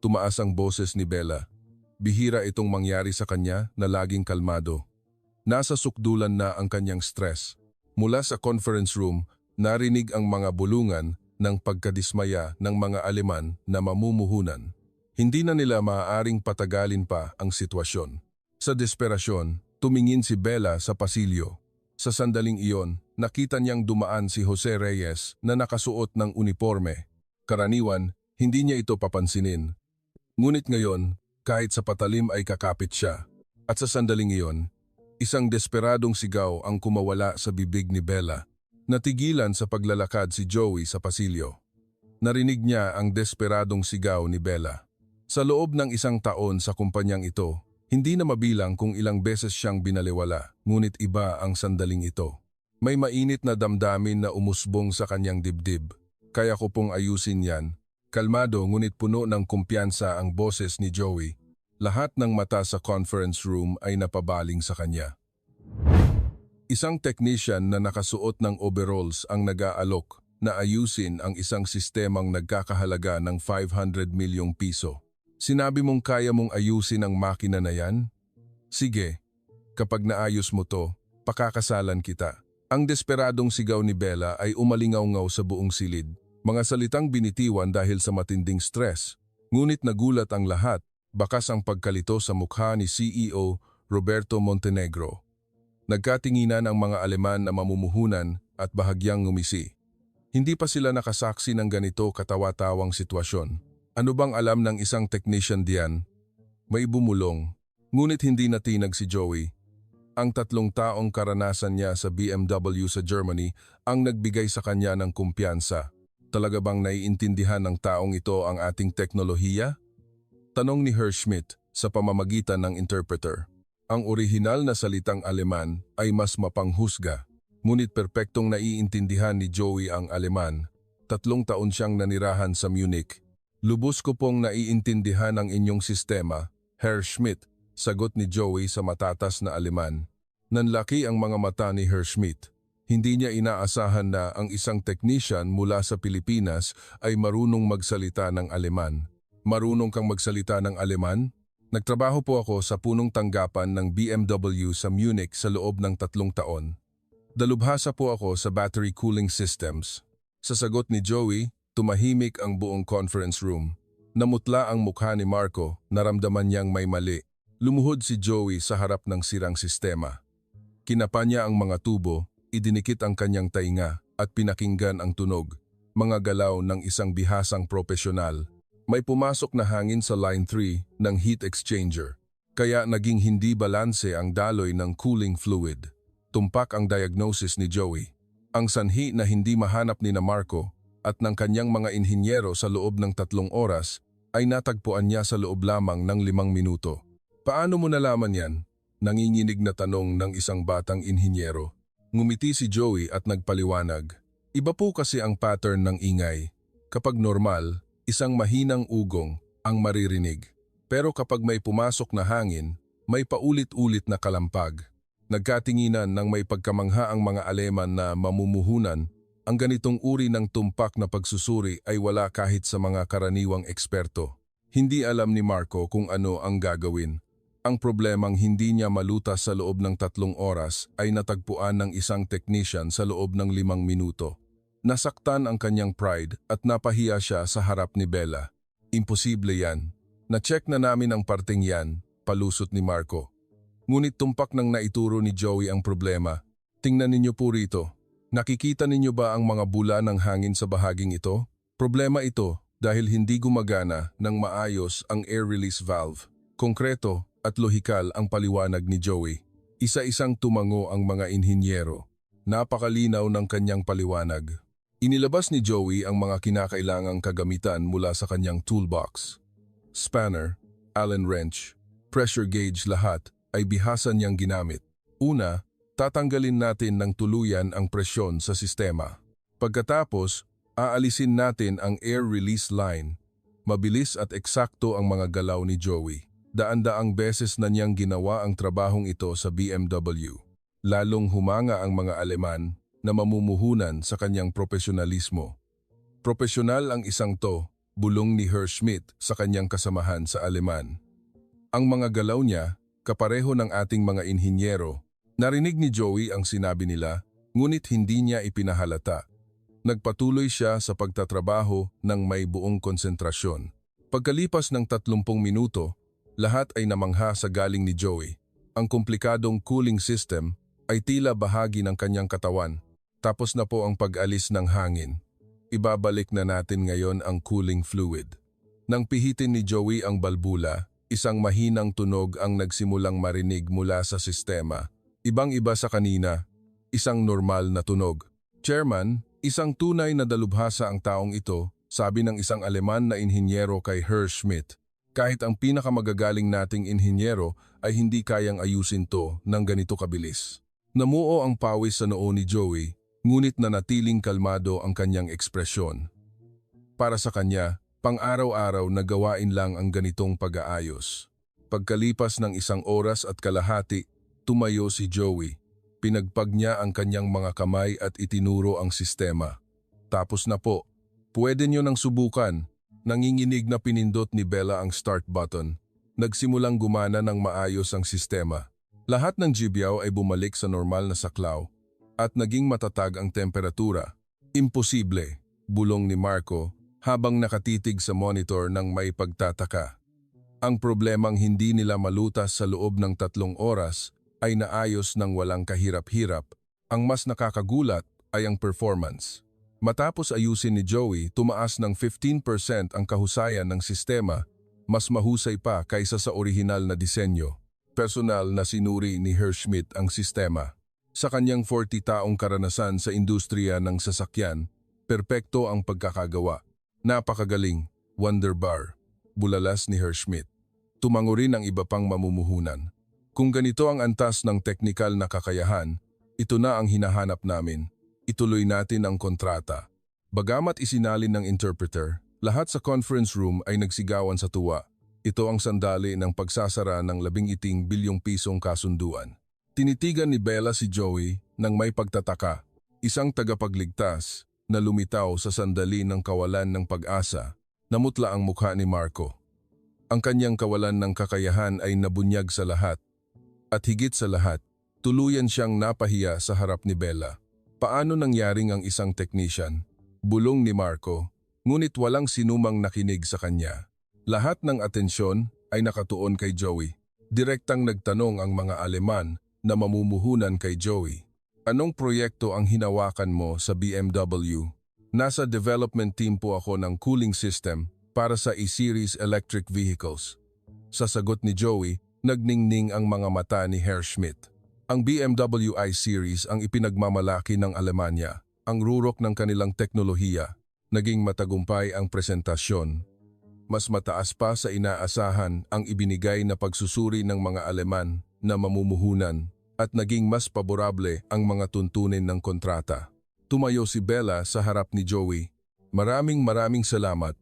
Tumaas ang boses ni Bella. Bihira itong mangyari sa kanya na laging kalmado. Nasa sukdulan na ang kanyang stress. Mula sa conference room, narinig ang mga bulungan ng pagkadismaya ng mga Aleman na mamumuhunan. Hindi na nila maaaring patagalin pa ang sitwasyon. Sa desperasyon, tumingin si Bella sa pasilyo. Sa sandaling iyon, nakita niyang dumaan si Jose Reyes na nakasuot ng uniforme. Karaniwan, hindi niya ito papansinin. Ngunit ngayon, kahit sa patalim ay kakapit siya. At sa sandaling iyon, isang desperadong sigaw ang kumawala sa bibig ni Bella. Natigilan sa paglalakad si Joey sa pasilyo. Narinig niya ang desperadong sigaw ni Bella. Sa loob ng 1 taon sa kumpanyang ito, hindi na mabilang kung ilang beses siyang binaliwala, ngunit iba ang sandaling ito. May mainit na damdamin na umusbong sa kanyang dibdib. Kaya ko pong ayusin yan. Kalmado ngunit puno ng kumpiyansa ang boses ni Joey. Lahat ng mata sa conference room ay napabaling sa kanya. Isang technician na nakasuot ng overalls ang nag-aalok na ayusin ang isang sistemang nagkakahalaga ng 500 milyong piso. Sinabi mong kaya mong ayusin ang makina na yan? Sige, kapag naayos mo to, pakakasalan kita. Ang desperadong sigaw ni Bella ay umalingaw-ngaw sa buong silid. Mga salitang binitiwan dahil sa matinding stress. Ngunit nagulat ang lahat, bakas ang pagkalito sa mukha ni CEO Roberto Montenegro. Nagkatinginan ang mga Aleman na mamumuhunan at bahagyang ngumisi. Hindi pa sila nakasaksi ng ganito katawa-tawang sitwasyon. Ano bang alam ng isang technician diyan? May bumulong, ngunit hindi natinag si Joey. Ang 3 taong karanasan niya sa BMW sa Germany ang nagbigay sa kanya ng kumpiyansa. Talaga bang naiintindihan ng taong ito ang ating teknolohiya? Tanong ni Herr Schmidt sa pamamagitan ng interpreter. Ang orihinal na salitang Aleman ay mas mapanghusga, ngunit perpektong naiintindihan ni Joey ang Aleman. 3 taon siyang nanirahan sa Munich. Lubos ko pong naiintindihan ang inyong sistema, Herr Schmidt, sagot ni Joey sa matatas na Aleman. Nanlaki ang mga mata ni Herr Schmidt. Hindi niya inaasahan na ang isang technician mula sa Pilipinas ay marunong magsalita ng Aleman. Marunong kang magsalita ng Aleman? Nagtrabaho po ako sa punong tanggapan ng BMW sa Munich sa loob ng 3 taon. Dalubhasa po ako sa battery cooling systems. Sa sagot ni Joey, tumahimik ang buong conference room. Namutla ang mukha ni Marco, naramdaman niyang may mali. Lumuhod si Joey sa harap ng sirang sistema. Kinapa niya ang mga tubo, idinikit ang kanyang tainga at pinakinggan ang tunog, mga galaw ng isang bihasang propesyonal. May pumasok na hangin sa line 3 ng heat exchanger, kaya naging hindi balanse ang daloy ng cooling fluid. Tumpak ang diagnosis ni Joey. Ang sanhi na hindi mahanap ni Marco at ng kanyang mga inhinyero sa loob ng 3 oras ay natagpuan niya sa loob lamang ng 5 minuto. Paano mo nalaman yan? Nanginginig na tanong ng isang batang inhinyero. Ngumiti si Joey at nagpaliwanag. Iba po kasi ang pattern ng ingay. Kapag normal, isang mahinang ugong ang maririnig. Pero kapag may pumasok na hangin, may paulit-ulit na kalampag. Nagkatinginan ng may pagkamangha ang mga Aleman na mamumuhunan. Ang ganitong uri ng tumpak na pagsusuri ay wala kahit sa mga karaniwang eksperto. Hindi alam ni Marco kung ano ang gagawin. Ang problemang hindi niya malutas sa loob ng 3 oras ay natagpuan ng isang technician sa loob ng 5 minuto. Nasaktan ang kanyang pride at napahiya siya sa harap ni Bella. Imposible yan. Na-check na namin ang parteng yan, palusot ni Marco. Ngunit tumpak nang naituro ni Joey ang problema. Tingnan ninyo po rito. Nakikita ninyo ba ang mga bula ng hangin sa bahaging ito? Problema ito dahil hindi gumagana ng maayos ang air release valve. Konkreto at lohikal ang paliwanag ni Joey. Isa-isang tumango ang mga inhinyero. Napakalinaw ng kanyang paliwanag. Inilabas ni Joey ang mga kinakailangang kagamitan mula sa kanyang toolbox. Spanner, Allen wrench, pressure gauge lahat ay bihasa niyang ginamit. Una, tatanggalin natin ng tuluyan ang presyon sa sistema. Pagkatapos, aalisin natin ang air release line. Mabilis at eksakto ang mga galaw ni Joey. Daan-daang beses na niyang ginawa ang trabahong ito sa BMW. Lalong humanga ang mga Aleman na mamumuhunan sa kanyang profesionalismo. Profesional ang isang to, bulong ni Herr Schmidt sa kanyang kasamahan sa Aleman. Ang mga galaw niya, kapareho ng ating mga inhinyero. Narinig ni Joey ang sinabi nila, ngunit hindi niya ipinahalata. Nagpatuloy siya sa pagtatrabaho ng may buong konsentrasyon. Pagkalipas ng 30 minuto, lahat ay namangha sa galing ni Joey. Ang komplikadong cooling system ay tila bahagi ng kanyang katawan. Tapos na po ang pag-alis ng hangin. Ibabalik na natin ngayon ang cooling fluid. Nang pihitin ni Joey ang balbula, isang mahinang tunog ang nagsimulang marinig mula sa sistema. Ibang-iba sa kanina, isang normal na tunog. Chairman, isang tunay na dalubhasa ang taong ito, sabi ng isang Aleman na inhinyero kay Herr Schmidt. Kahit ang pinakamagagaling nating inhinyero ay hindi kayang ayusin to ng ganito kabilis. Namuo ang pawis sa noo ni Joey, ngunit nanatiling kalmado ang kanyang ekspresyon. Para sa kanya, Pang-araw-araw na gawain lang ang ganitong pag-aayos. Pagkalipas ng 1 oras at kalahati, tumayo si Joey. Pinagpag niya ang kanyang mga kamay at itinuro ang sistema. Tapos na po. Pwede niyo nang subukan. Nanginginig na pinindot ni Bella ang start button. Nagsimulang gumana ng maayos ang sistema. Lahat ng jibyaw ay bumalik sa normal na saklaw at naging matatag ang temperatura. Imposible, bulong ni Marco habang nakatitig sa monitor ng may pagtataka. Ang problemang hindi nila malutas sa loob ng 3 oras ay naayos ng walang kahirap-hirap. Ang mas nakakagulat ay ang performance. Matapos ayusin ni Joey, tumaas ng 15% ang kahusayan ng sistema, mas mahusay pa kaysa sa orihinal na disenyo. Personal na sinuri ni Herschmidt ang sistema. Sa kanyang 40 taong karanasan sa industriya ng sasakyan, perpekto ang pagkakagawa. Napakagaling, wonderbar, bulalas ni Herschmidt. Tumango rin ang iba pang mamumuhunan. Kung ganito ang antas ng teknikal na kakayahan, ito na ang hinahanap namin. Ituloy natin ang kontrata. Bagamat isinalin ng interpreter, lahat sa conference room ay nagsigawan sa tuwa. Ito ang sandali ng pagsasara ng 18 bilyong pisong kasunduan. Tinitigan ni Bella si Joey nang may pagtataka, isang tagapagligtas na lumitaw sa sandali ng kawalan ng pag-asa. Namutla ang mukha ni Marco. Ang kanyang kawalan ng kakayahan ay nabunyag sa lahat. At higit sa lahat, tuluyan siyang napahiya sa harap ni Bella. Paano nangyaring ang isang technician? Bulong ni Marco, ngunit walang sinumang nakinig sa kanya. Lahat ng atensyon ay nakatuon kay Joey. Direktang nagtanong ang mga Aleman na mamumuhunan kay Joey. Anong proyekto ang hinawakan mo sa BMW? Nasa development team po ako ng cooling system para sa E-Series electric vehicles. Sa sagot ni Joey, nagningning ang mga mata ni Herschmidt. Ang BMW i-Series ang ipinagmamalaki ng Alemanya, ang rurok ng kanilang teknolohiya. Naging matagumpay ang presentasyon. Mas mataas pa sa inaasahan ang ibinigay na pagsusuri ng mga Aleman na mamumuhunan at naging mas paborable ang mga tuntunin ng kontrata. Tumayo si Bella sa harap ni Joey. Maraming salamat.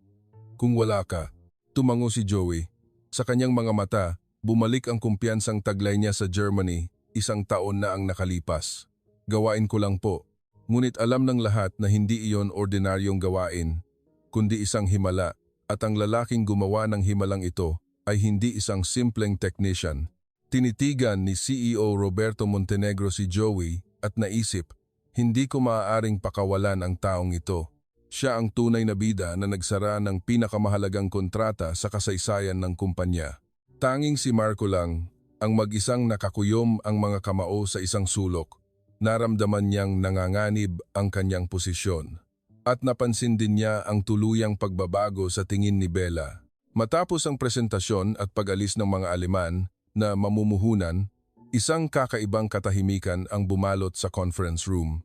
Kung wala ka, tumango si Joey. Sa kanyang mga mata, bumalik ang kumpiyansang taglay niya sa Germany. 1 taon na ang nakalipas. Gawain ko lang po. Ngunit alam ng lahat na hindi iyon ordinaryong gawain, kundi isang himala, at ang lalaking gumawa ng himalang ito ay hindi isang simpleng technician. Tinitigan ni CEO Roberto Montenegro si Joey at naisip, hindi ko maaaring pakawalan ang taong ito. Siya ang tunay na bida na nagsara ng pinakamahalagang kontrata sa kasaysayan ng kumpanya. Tanging si Marco lang ang mag-isang nakakuyom ang mga kamao sa isang sulok. Naramdaman niyang nanganganib ang kanyang posisyon. At napansin din niya ang tuluyang pagbabago sa tingin ni Bella. Matapos ang presentasyon at pag-alis ng mga Aleman na mamumuhunan, isang kakaibang katahimikan ang bumalot sa conference room.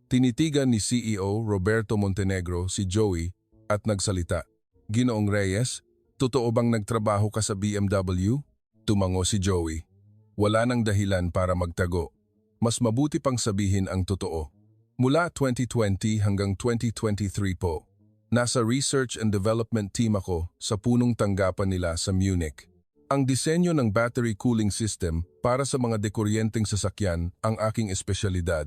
Tinitigan ni CEO Roberto Montenegro si Joey at nagsalita. Ginoong Reyes, totoo bang nagtrabaho ka sa BMW? Tumango si Joey. Wala nang dahilan para magtago. Mas mabuti pang sabihin ang totoo. Mula 2020 hanggang 2023 po, nasa research and development team ako sa punong tanggapan nila sa Munich. Ang disenyo ng battery cooling system para sa mga dekuryenteng sasakyan ang aking espesyalidad.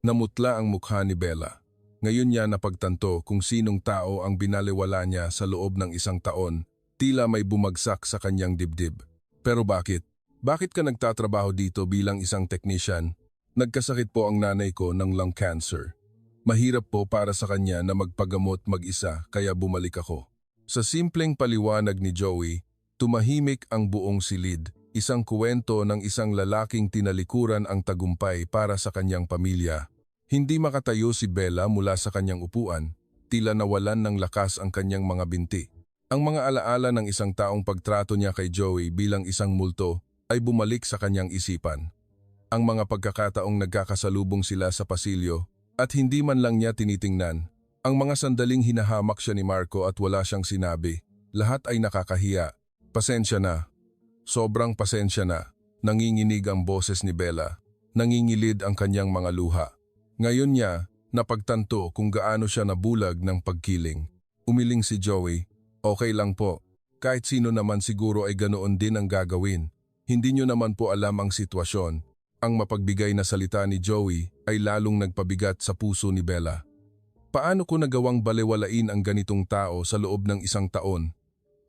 Namutla ang mukha ni Bella. Ngayon niya napagtanto kung sinong tao ang binaliwala niya sa loob ng 1 taon, tila may bumagsak sa kanyang dibdib. Pero bakit? Bakit ka nagtatrabaho dito bilang isang technician? Nagkasakit po ang nanay ko ng lung cancer. Mahirap po para sa kanya na magpagamot mag-isa kaya bumalik ako. Sa simpleng paliwanag ni Joey, tumahimik ang buong silid. Isang kuwento ng isang lalaking tinalikuran ang tagumpay para sa kanyang pamilya. Hindi makatayo si Bella mula sa kanyang upuan, tila nawalan ng lakas ang kanyang mga binti. Ang mga alaala ng isang taong pagtrato niya kay Joey bilang isang multo ay bumalik sa kanyang isipan. Ang mga pagkakataong nagkakasalubong sila sa pasilyo at hindi man lang niya tinitingnan. Ang mga sandaling hinahamak siya ni Marco at wala siyang sinabi. Lahat ay nakakahiya. Pasensya na. Sobrang pasensya na. Nanginginig ang boses ni Bella. Nangingilid ang kanyang mga luha. Ngayon niya napagtanto kung gaano siya nabulag ng pagkiling. Umiling si Joey. Okay lang po. Kahit sino naman siguro ay ganoon din ang gagawin. Hindi nyo naman po alam ang sitwasyon. Ang mapagbigay na salita ni Joey ay lalong nagpabigat sa puso ni Bella. Paano ko nagawang balewalain ang ganitong tao sa loob ng isang taon?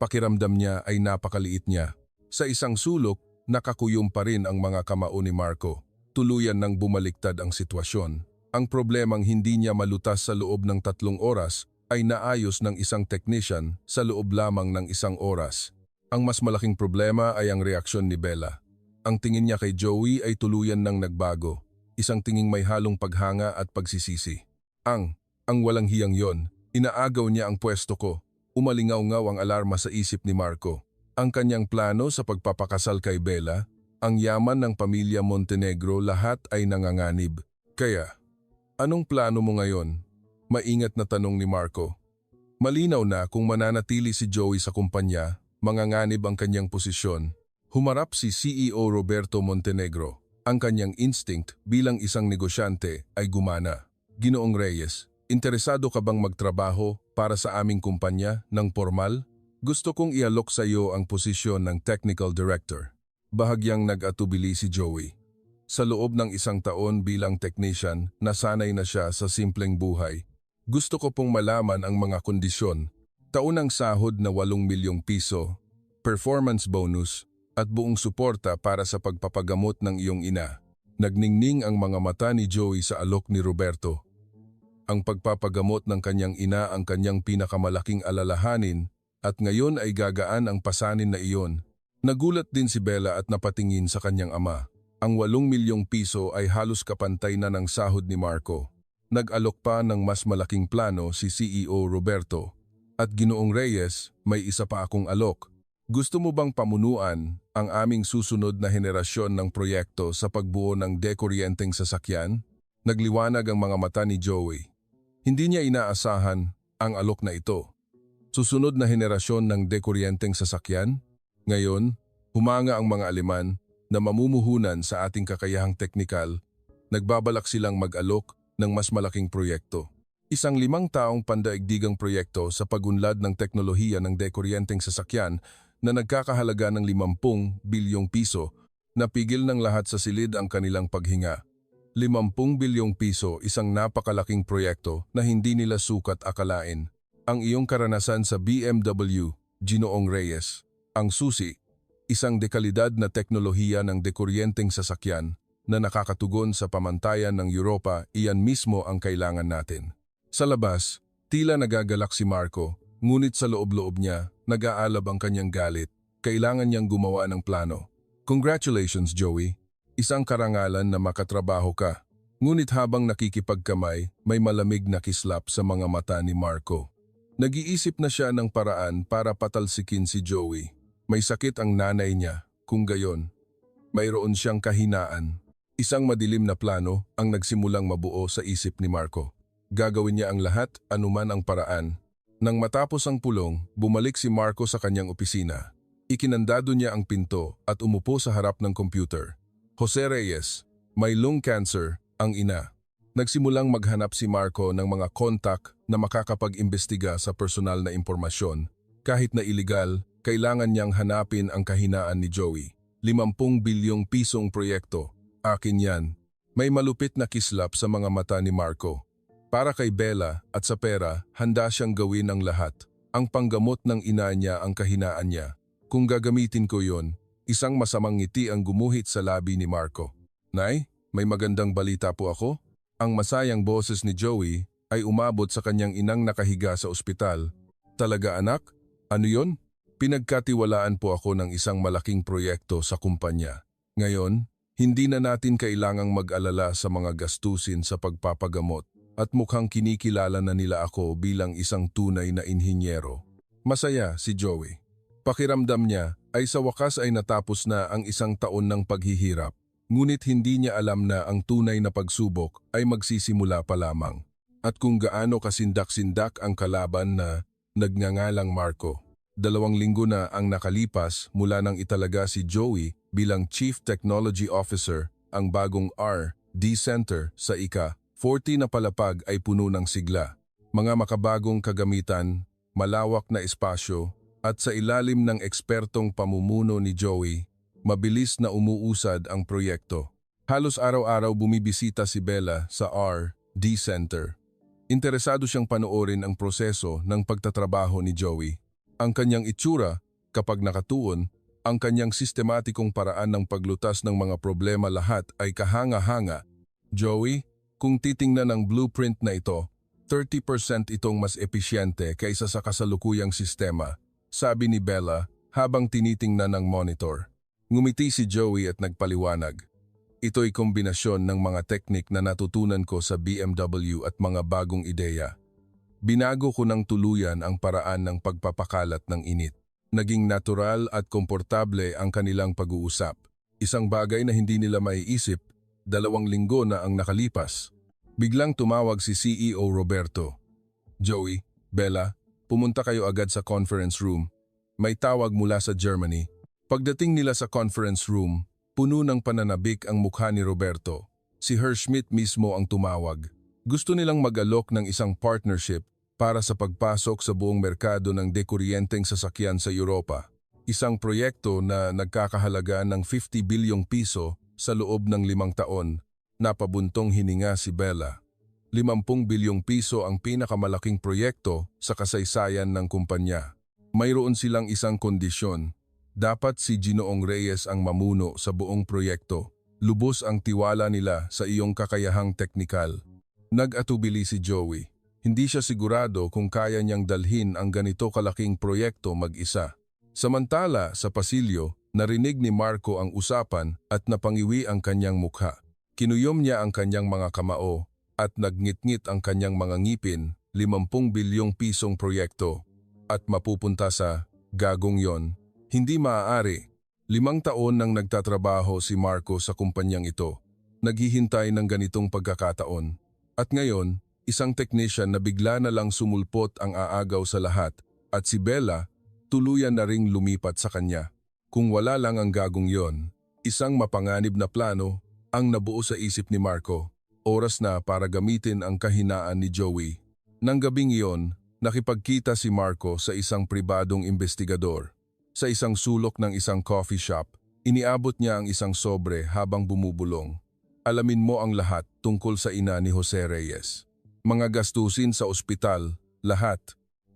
Pakiramdam niya ay napakaliit niya. Sa isang sulok, nakakuyom pa rin ang mga kamao ni Marco. Tuluyan nang bumaliktad ang sitwasyon. Ang problemang hindi niya malutas sa loob ng 3 oras ay naayos ng isang technician sa loob lamang ng 1 oras. Ang mas malaking problema ay ang reaksyon ni Bella. Ang tingin niya kay Joey ay tuluyan nang nagbago. Isang tinging may halong paghanga at pagsisisi. Ang walang hiyang yon, inaagaw niya ang pwesto ko. Umalingaw-ngaw ang alarma sa isip ni Marco. Ang kanyang plano sa pagpapakasal kay Bella, ang yaman ng pamilya Montenegro, lahat ay nanganganib. Kaya, anong plano mo ngayon? Maingat na tanong ni Marco. Malinaw na kung mananatili si Joey sa kumpanya, manganganib ang kanyang posisyon. Humarap si CEO Roberto Montenegro. Ang kanyang instinct bilang isang negosyante ay gumana. Ginoong Reyes, interesado ka bang magtrabaho para sa aming kumpanya ng formal? Gusto kong ialok sa iyo ang posisyon ng Technical Director. Bahagyang nag-atubili si Joey. Sa loob ng 1 taon bilang technician, nasanay na siya sa simpleng buhay. Gusto ko pong malaman ang mga kondisyon. Taunang sahod na 8 milyong piso, performance bonus, at buong suporta para sa pagpapagamot ng iyong ina. Nagningning ang mga mata ni Joey sa alok ni Roberto. Ang pagpapagamot ng kanyang ina ang kanyang pinakamalaking alalahanin at ngayon ay gagaan ang pasanin na iyon. Nagulat din si Bella at napatingin sa kanyang ama. Ang 8 milyong piso ay halos kapantay na ng sahod ni Marco. Nag-alok pa ng mas malaking plano si CEO Roberto. At Ginoong Reyes, may isa pa akong alok. Gusto mo bang pamunuan ang aming susunod na henerasyon ng proyekto sa pagbuo ng dekuryenteng sasakyan? Nagliwanag ang mga mata ni Joey. Hindi niya inaasahan ang alok na ito. Susunod na henerasyon ng dekuryenteng sasakyan? Ngayon, humanga ang mga Aleman na mamumuhunan sa ating kakayahang teknikal. Nagbabalak silang mag-alok ng mas malaking proyekto. Isang 5 taong pandaigdigang proyekto sa pagunlad ng teknolohiya ng dekuryenteng sasakyan na nagkakahalaga ng 50 bilyong piso, napigil ng lahat sa silid ang kanilang paghinga. 50 bilyong piso, isang napakalaking proyekto na hindi nila sukat akalain. Ang iyong karanasan sa BMW, Ginoong Reyes. Ang susi, isang dekalidad na teknolohiya ng dekuryenteng sasakyan na nakakatugon sa pamantayan ng Europa, iyan mismo ang kailangan natin. Sa labas, tila nagagalak si Marco, ngunit sa loob-loob niya, nag-aalab ang kanyang galit. Kailangan niyang gumawa ng plano. Congratulations, Joey. Isang karangalan na makatrabaho ka. Ngunit habang nakikipagkamay, may malamig na kislap sa mga mata ni Marco. Nag-iisip na siya ng paraan para patalsikin si Joey. May sakit ang nanay niya, kung gayon. Mayroon siyang kahinaan. Isang madilim na plano ang nagsimulang mabuo sa isip ni Marco. Gagawin niya ang lahat, anuman ang paraan. Nang matapos ang pulong, bumalik si Marco sa kanyang opisina. Ikinandado niya ang pinto at umupo sa harap ng computer. Jose Reyes, may lung cancer ang ina. Nagsimulang maghanap si Marco ng mga kontak na makakapag-imbestiga sa personal na impormasyon. Kahit na iligal, kailangan niyang hanapin ang kahinaan ni Joey. 50 bilyong pisong proyekto. Akin yan. May malupit na kislap sa mga mata ni Marco. Para kay Bella at sa pera, handa siyang gawin ang lahat. Ang panggamot ng ina niya ang kahinaan niya. Kung gagamitin ko yon, isang masamang ngiti ang gumuhit sa labi ni Marco. Nay, may magandang balita po ako. Ang masayang boses ni Joey ay umabot sa kanyang inang nakahiga sa ospital. Talaga anak? Ano yon? Pinagkatiwalaan po ako ng isang malaking proyekto sa kumpanya. Ngayon, hindi na natin kailangang mag-alala sa mga gastusin sa pagpapagamot. At mukhang kinikilala na nila ako bilang isang tunay na inhinyero. Masaya si Joey. Pakiramdam niya ay sa wakas ay natapos na ang 1 taon ng paghihirap. Ngunit hindi niya alam na ang tunay na pagsubok ay magsisimula pa lamang. At kung gaano kasindak-sindak ang kalaban na nagngangalang Marco. 2 linggo na ang nakalipas mula nang italaga si Joey bilang Chief Technology Officer, ang bagong R&D Center sa ICA. 40 na palapag ay puno ng sigla. Mga makabagong kagamitan, malawak na espasyo, at sa ilalim ng ekspertong pamumuno ni Joey, mabilis na umuusad ang proyekto. Halos araw-araw bumibisita si Bella sa R&D Center. Interesado siyang panoorin ang proseso ng pagtatrabaho ni Joey. Ang kanyang itsura, kapag nakatuon, ang kanyang sistematikong paraan ng paglutas ng mga problema lahat ay kahanga-hanga. Joey, kung titingnan ang blueprint na ito, 30% itong mas episyente kaysa sa kasalukuyang sistema, sabi ni Bella habang tinitingnan ang monitor. Ngumiti si Joey at nagpaliwanag. Ito'y kombinasyon ng mga teknik na natutunan ko sa BMW at mga bagong ideya. Binago ko ng tuluyan ang paraan ng pagpapakalat ng init. Naging natural at komportable ang kanilang pag-uusap. Isang bagay na hindi nila maiisip, 2 linggo na ang nakalipas. Biglang tumawag si CEO Roberto. Joey, Bella, pumunta kayo agad sa conference room. May tawag mula sa Germany. Pagdating nila sa conference room, puno ng pananabik ang mukha ni Roberto. Si Herr Schmidt mismo ang tumawag. Gusto nilang mag-alok ng isang partnership para sa pagpasok sa buong merkado ng dekuryenteng sasakyan sa Europa. Isang proyekto na nagkakahalaga ng 50 bilyong piso sa loob ng 5 taon. Napabuntong hininga si Bella. 50 bilyong piso ang pinakamalaking proyekto sa kasaysayan ng kumpanya. Mayroon silang isang kondisyon. Dapat si Ginoong Reyes ang mamuno sa buong proyekto. Lubos ang tiwala nila sa iyong kakayahang teknikal. Nag-atubili si Joey. Hindi siya sigurado kung kaya niyang dalhin ang ganito kalaking proyekto mag-isa. Samantala, sa pasilyo, narinig ni Marco ang usapan at napangiwi ang kanyang mukha. Kinuyom niya ang kanyang mga kamao at nagngit-ngit ang kanyang mga ngipin, 50 bilyong pisong proyekto. At mapupunta sa gagong yon. Hindi maaari. 5 taon nang nagtatrabaho si Marco sa kumpanyang ito. Naghihintay ng ganitong pagkakataon. At ngayon, isang technician na bigla na lang sumulpot ang aagaw sa lahat at si Bella tuluyan na ring lumipat sa kanya. Kung wala lang ang gagong yon, isang mapanganib na plano ang nabuo sa isip ni Marco. Oras na para gamitin ang kahinaan ni Joey. Nang gabing iyon, nakipagkita si Marco sa isang pribadong investigador. Sa isang sulok ng isang coffee shop, iniabot niya ang isang sobre habang bumubulong. Alamin mo ang lahat tungkol sa ina ni Jose Reyes. Mga gastusin sa ospital, lahat.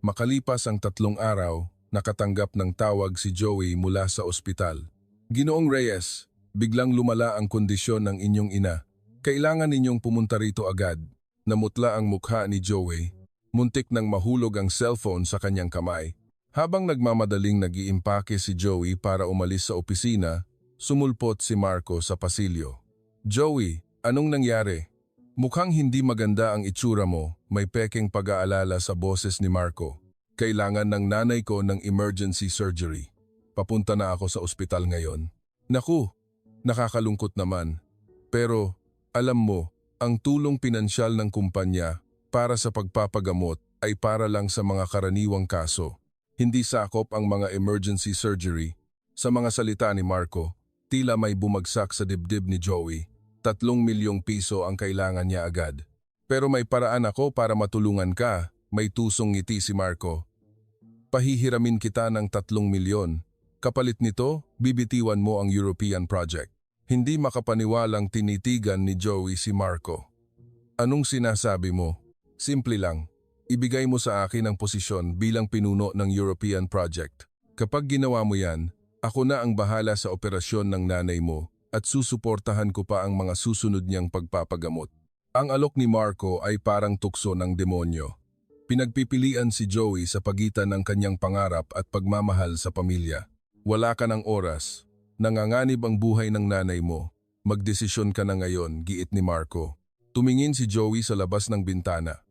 Makalipas ang 3 araw, nakatanggap ng tawag si Joey mula sa ospital. Ginoong Reyes, biglang lumala ang kondisyon ng inyong ina. Kailangan ninyong pumunta rito agad. Namutla ang mukha ni Joey. Muntik nang mahulog ang cellphone sa kanyang kamay. Habang nagmamadaling nag-iimpake si Joey para umalis sa opisina, sumulpot si Marco sa pasilyo. Joey, anong nangyari? Mukhang hindi maganda ang itsura mo, may pekeng pag-aalala sa boses ni Marco. Kailangan ng nanay ko ng emergency surgery. Papunta na ako sa ospital ngayon. Naku, nakakalungkot naman. Pero, alam mo, ang tulong pinansyal ng kumpanya para sa pagpapagamot ay para lang sa mga karaniwang kaso. Hindi sakop ang mga emergency surgery. Sa mga salita ni Marco, tila may bumagsak sa dibdib ni Joey. 3 milyong piso ang kailangan niya agad. Pero may paraan ako para matulungan ka, may tusong ngiti si Marco. Pahihiramin kita ng 3 milyon. Kapalit nito, bibitiwan mo ang European project. Hindi makapaniwalang tinitigan ni Joey si Marco. Anong sinasabi mo? Simple lang. Ibigay mo sa akin ang posisyon bilang pinuno ng European project. Kapag ginawa mo yan, ako na ang bahala sa operasyon ng nanay mo at susuportahan ko pa ang mga susunod niyang pagpapagamot. Ang alok ni Marco ay parang tukso ng demonyo. Pinagpipilian si Joey sa pagitan ng kanyang pangarap at pagmamahal sa pamilya. Wala ka ng oras. Nanganganib ang buhay ng nanay mo. Magdesisyon ka na ngayon, giit ni Marco. Tumingin si Joey sa labas ng bintana.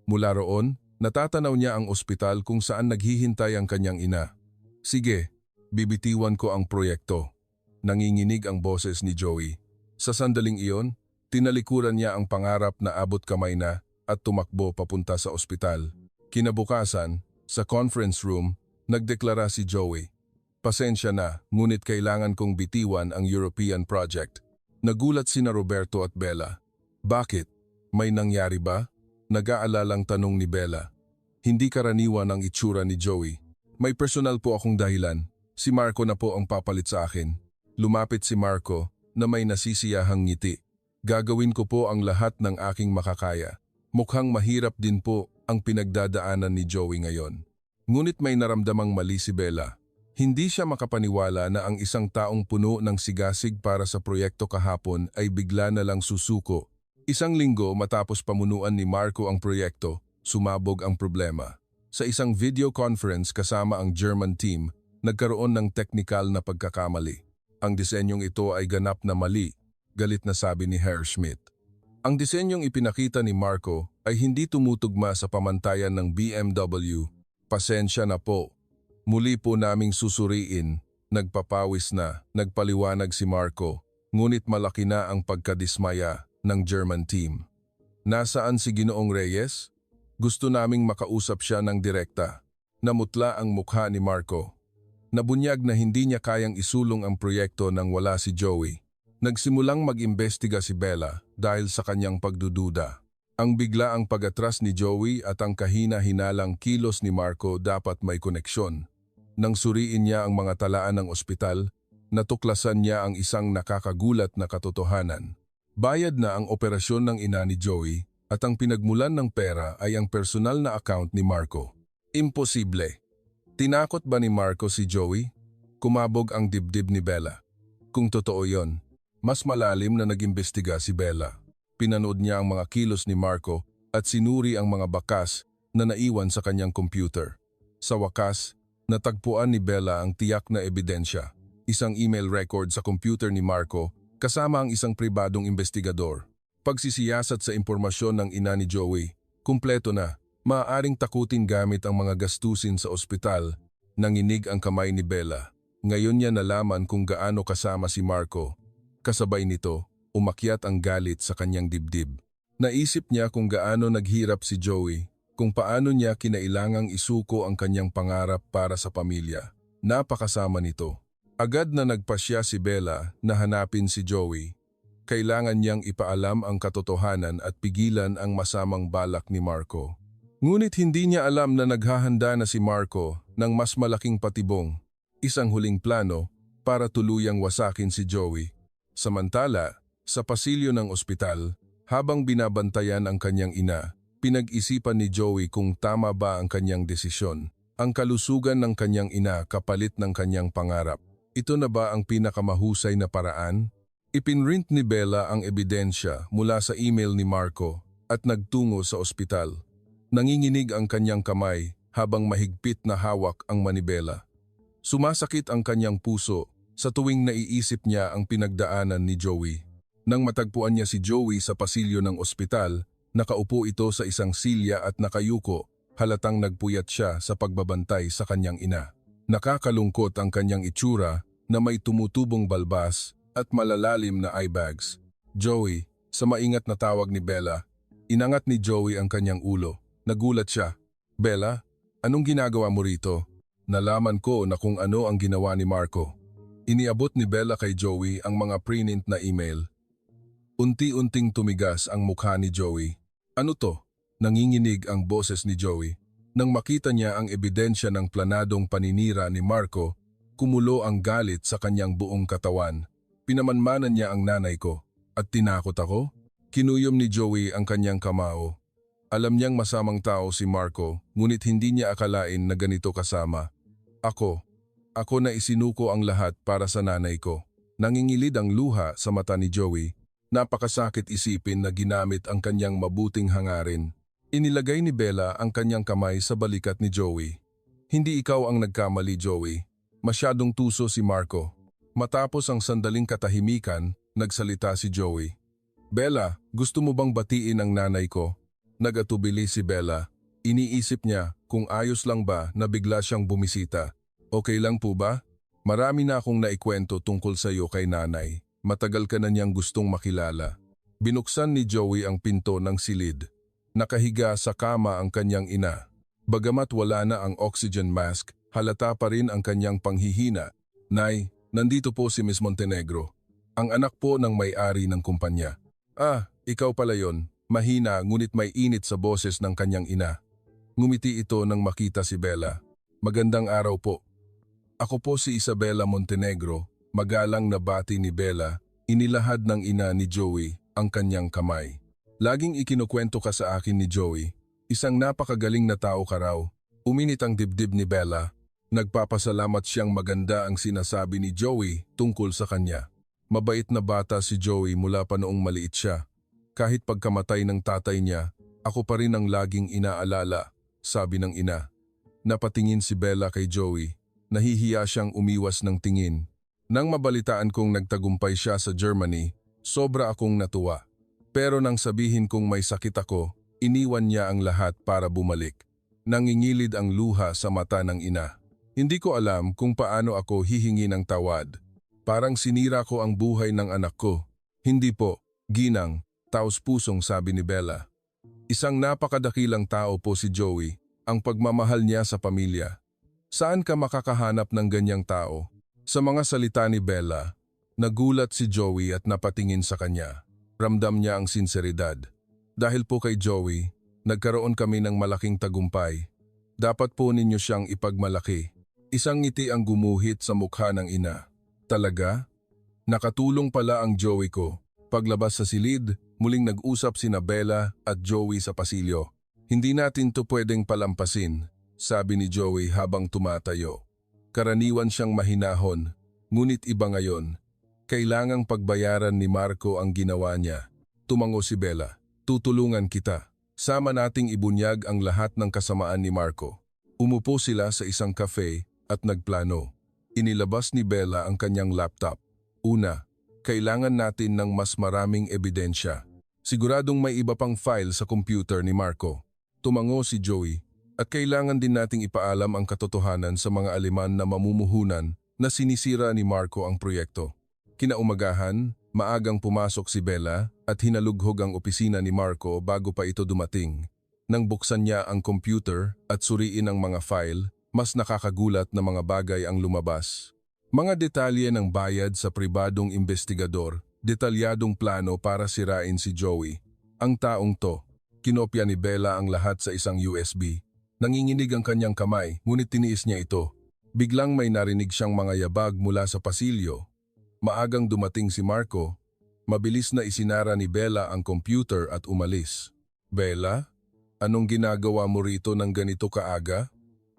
Mula roon, natatanaw niya ang ospital kung saan naghihintay ang kanyang ina. Sige, bibitiwan ko ang proyekto. Nanginginig ang boses ni Joey. Sa sandaling iyon, tinalikuran niya ang pangarap na abot kamay na at tumakbo papunta sa ospital. Kinabukasan, sa conference room, nagdeklara si Joey. Pasensya na, ngunit kailangan kong bitiwan ang European project. Nagulat sina Roberto at Bella. Bakit? May nangyari ba? Nag-aalalang tanong ni Bella. Hindi karaniwan ang itsura ni Joey. May personal po akong dahilan. Si Marco na po ang papalit sa akin. Lumapit si Marco na may nasisiyahang ngiti. Gagawin ko po ang lahat ng aking makakaya. Mukhang mahirap din po ang pinagdadaanan ni Joey ngayon. Ngunit may naramdamang mali si Bella. Hindi siya makapaniwala na ang isang taong puno ng sigasig para sa proyekto kahapon ay bigla na lang susuko. Isang linggo matapos pamunuan ni Marco ang proyekto, sumabog ang problema. Sa isang video conference kasama ang German team, nagkaroon ng teknikal na pagkakamali. Ang disenyong ito ay ganap na mali, galit na sabi ni Herr Schmidt. Ang disenyong ipinakita ni Marco ay hindi tumutugma sa pamantayan ng BMW. Pasensya na po. Muli po naming susuriin, nagpapawis na, nagpaliwanag si Marco, ngunit malaki na ang pagkadismaya ng German team. Nasaan si Ginoong Reyes? Gusto naming makausap siya ng direkta. Namutla ang mukha ni Marco. Nabunyag na hindi niya kayang isulong ang proyekto nang wala si Joey. Nagsimulang mag-imbestiga si Bella dahil sa kanyang pagdududa. Ang biglaang pag-atras ni Joey at ang kahina-hinalang kilos ni Marco dapat may koneksyon. Nang suriin niya ang mga talaan ng ospital, natuklasan niya ang isang nakakagulat na katotohanan. Bayad na ang operasyon ng ina ni Joey at ang pinagmulan ng pera ay ang personal na account ni Marco. Imposible. Tinakot ba ni Marco si Joey? Kumabog ang dibdib ni Bella. Kung totoo yon, mas malalim na nag-imbestiga si Bella. Pinanood niya ang mga kilos ni Marco at sinuri ang mga bakas na naiwan sa kanyang computer. Sa wakas, natagpuan ni Bella ang tiyak na ebidensya, isang email record sa computer ni Marco kasama ang isang pribadong investigador. Pagsisiyasat sa impormasyon ng ina ni Joey, kumpleto na, maaaring takutin gamit ang mga gastusin sa ospital. Nanginig ang kamay ni Bella. Ngayon niya nalaman kung gaano kasama si Marco. Kasabay nito, umakyat ang galit sa kanyang dibdib. Naisip niya kung gaano naghirap si Joey, kung paano niya kinailangang isuko ang kanyang pangarap para sa pamilya. Napakasama nito. Agad na nagpasya si Bella na hanapin si Joey. Kailangan niyang ipaalam ang katotohanan at pigilan ang masamang balak ni Marco. Ngunit hindi niya alam na naghahanda na si Marco ng mas malaking patibong, isang huling plano para tuluyang wasakin si Joey. Samantala, sa pasilyo ng ospital, habang binabantayan ang kanyang ina, pinag-isipan ni Joey kung tama ba ang kanyang desisyon. Ang kalusugan ng kanyang ina kapalit ng kanyang pangarap. Ito na ba ang pinakamahusay na paraan? Ipinrint ni Bella ang ebidensya mula sa email ni Marco at nagtungo sa ospital. Nanginginig ang kanyang kamay habang mahigpit na hawak ang manibela. Sumasakit ang kanyang puso sa tuwing naiisip niya ang pinagdaanan ni Joey. Nang matagpuan niya si Joey sa pasilyo ng ospital, nakaupo ito sa isang silya at nakayuko, halatang nagpuyat siya sa pagbabantay sa kanyang ina. Nakakalungkot ang kanyang itsura na may tumutubong balbas at malalalim na eye bags. Joey, sa maingat na tawag ni Bella, inangat ni Joey ang kanyang ulo. Nagulat siya. Bella, anong ginagawa mo rito? Nalaman ko na kung ano ang ginawa ni Marco. Iniabot ni Bella kay Joey ang mga pre-print na email. Unti-unting tumigas ang mukha ni Joey. Ano to? Nanginginig ang boses ni Joey. Nang makita niya ang ebidensya ng planadong paninira ni Marco, kumulo ang galit sa kanyang buong katawan. Pinamanmanan niya ang nanay ko. At tinakot ako? Kinuyom ni Joey ang kanyang kamao. Alam niyang masamang tao si Marco, ngunit hindi niya akalain na ganito kasama. Ako na isinuko ang lahat para sa nanay ko. Nangingilid ang luha sa mata ni Joey. Napakasakit isipin na ginamit ang kanyang mabuting hangarin. Inilagay ni Bella ang kanyang kamay sa balikat ni Joey. Hindi ikaw ang nagkamali, Joey. Masyadong tuso si Marco. Matapos ang sandaling katahimikan, nagsalita si Joey. Bella, gusto mo bang batiin ang nanay ko? Nagatubili si Bella. Iniisip niya kung ayos lang ba na bigla siyang bumisita. Okay lang po ba? Marami na akong naikwento tungkol sa iyo kay nanay. Matagal ka na niyang gustong makilala. Binuksan ni Joey ang pinto ng silid. Nakahiga sa kama ang kanyang ina. Bagamat wala na ang oxygen mask, halata pa rin ang kanyang panghihina. Nay, nandito po si Miss Montenegro. Ang anak po ng may-ari ng kumpanya. Ah, ikaw pala yon. Mahina ngunit may init sa boses ng kanyang ina. Ngumiti ito nang makita si Bella. Magandang araw po. Ako po si Isabela Montenegro. Magalang na bati ni Bella. Inilahad ng ina ni Joey ang kanyang kamay. Laging ikinukwento ka sa akin ni Joey. Isang napakagaling na tao ka raw. Uminit ang dibdib ni Bella. Nagpapasalamat siyang maganda ang sinasabi ni Joey tungkol sa kanya. Mabait na bata si Joey mula pa noong maliit siya. Kahit pagkamatay ng tatay niya, ako pa rin ang laging inaalala, sabi ng ina. Napatingin si Bella kay Joey. Nahihiya siyang umiwas ng tingin. Nang mabalitaan kong nagtagumpay siya sa Germany, sobra akong natuwa. Pero nang sabihin kong may sakit ako, iniwan niya ang lahat para bumalik. Nangingilid ang luha sa mata ng ina. Hindi ko alam kung paano ako hihingi ng tawad. Parang sinira ko ang buhay ng anak ko. Hindi po, ginang, taos-pusong sabi ni Bella. Isang napakadakilang tao po si Joey, ang pagmamahal niya sa pamilya. Saan ka makakahanap ng ganyang tao? Sa mga salita ni Bella, nagulat si Joey at napatingin sa kanya. Ramdam niya ang sinseridad. Dahil po kay Joey, nagkaroon kami ng malaking tagumpay. Dapat po ninyo siyang ipagmalaki. Isang ngiti ang gumuhit sa mukha ng ina. Talaga? Nakatulong pala ang Joey ko. Paglabas sa silid, muling nag-usap sina Bella at Joey sa pasilyo. Hindi natin to pwedeng palampasin, sabi ni Joey habang tumatayo. Karaniwan siyang mahinahon, ngunit iba ngayon. Kailangang pagbayaran ni Marco ang ginawa niya. Tumango si Bella. Tutulungan kita. Sama nating ibunyag ang lahat ng kasamaan ni Marco. Umupo sila sa isang cafe at nagplano. Inilabas ni Bella ang kanyang laptop. Una, kailangan natin ng mas maraming ebidensya. Siguradong may iba pang file sa computer ni Marco. Tumango si Joey. At kailangan din nating ipaalam ang katotohanan sa mga Aleman na mamumuhunan na sinisira ni Marco ang proyekto. Kinaumagahan, maagang pumasok si Bella at hinalughog ang opisina ni Marco bago pa ito dumating. Nang buksan niya ang computer at suriin ang mga file, mas nakakagulat na mga bagay ang lumabas. Mga detalye ng bayad sa pribadong investigador, detalyadong plano para sirain si Joey. Ang taong to, kinopya ni Bella ang lahat sa isang USB. Nanginginig ang kanyang kamay, ngunit tiniis niya ito. Biglang may narinig siyang mga yabag mula sa pasilyo. Maagang dumating si Marco. Mabilis na isinara ni Bella ang computer at umalis. Bella, anong ginagawa mo rito ng ganito kaaga?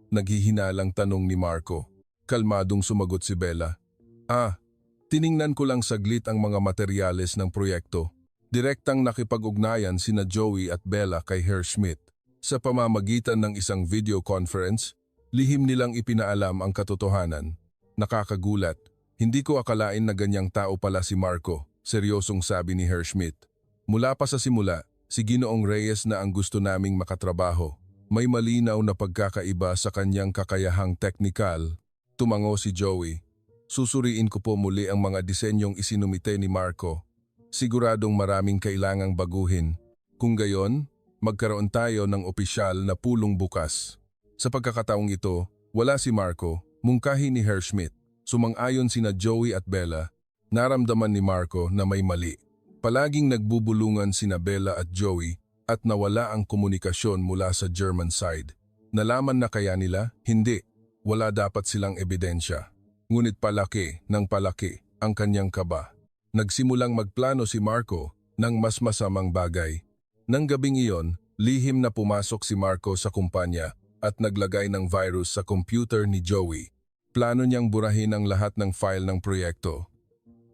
Naghihinalang tanong ni Marco. Kalmadong sumagot si Bella. Tiningnan ko lang saglit ang mga materyales ng proyekto. Direktang nakipag-ugnayan sina Joey at Bella kay Herr Schmidt. Sa pamamagitan ng isang video conference, lihim nilang ipinaalam ang katotohanan. Nakakagulat. Hindi ko akalain na ganyang tao pala si Marco, seryosong sabi ni Herr Schmidt. Mula pa sa simula, si Ginoong Reyes na ang gusto naming makatrabaho. May malinaw na pagkakaiba sa kanyang kakayahang teknikal. Tumango si Joey. Susuriin ko po muli ang mga disenyong isinumite ni Marco. Siguradong maraming kailangang baguhin. Kung gayon, magkaroon tayo ng opisyal na pulong bukas. Sa pagkakataong ito, wala si Marco, mungkahi ni Herr Schmidt. Sumang-ayon sina Joey at Bella. Naramdaman ni Marco na may mali. Palaging nagbubulungan sina Bella at Joey at nawala ang komunikasyon mula sa German side. Nalaman na kaya nila? Hindi. Wala dapat silang ebidensya. Ngunit palaki ng palaki ang kanyang kaba. Nagsimulang magplano si Marco ng mas masamang bagay. Nang gabing iyon, lihim na pumasok si Marco sa kumpanya at naglagay ng virus sa computer ni Joey. Plano niyang burahin ang lahat ng file ng proyekto.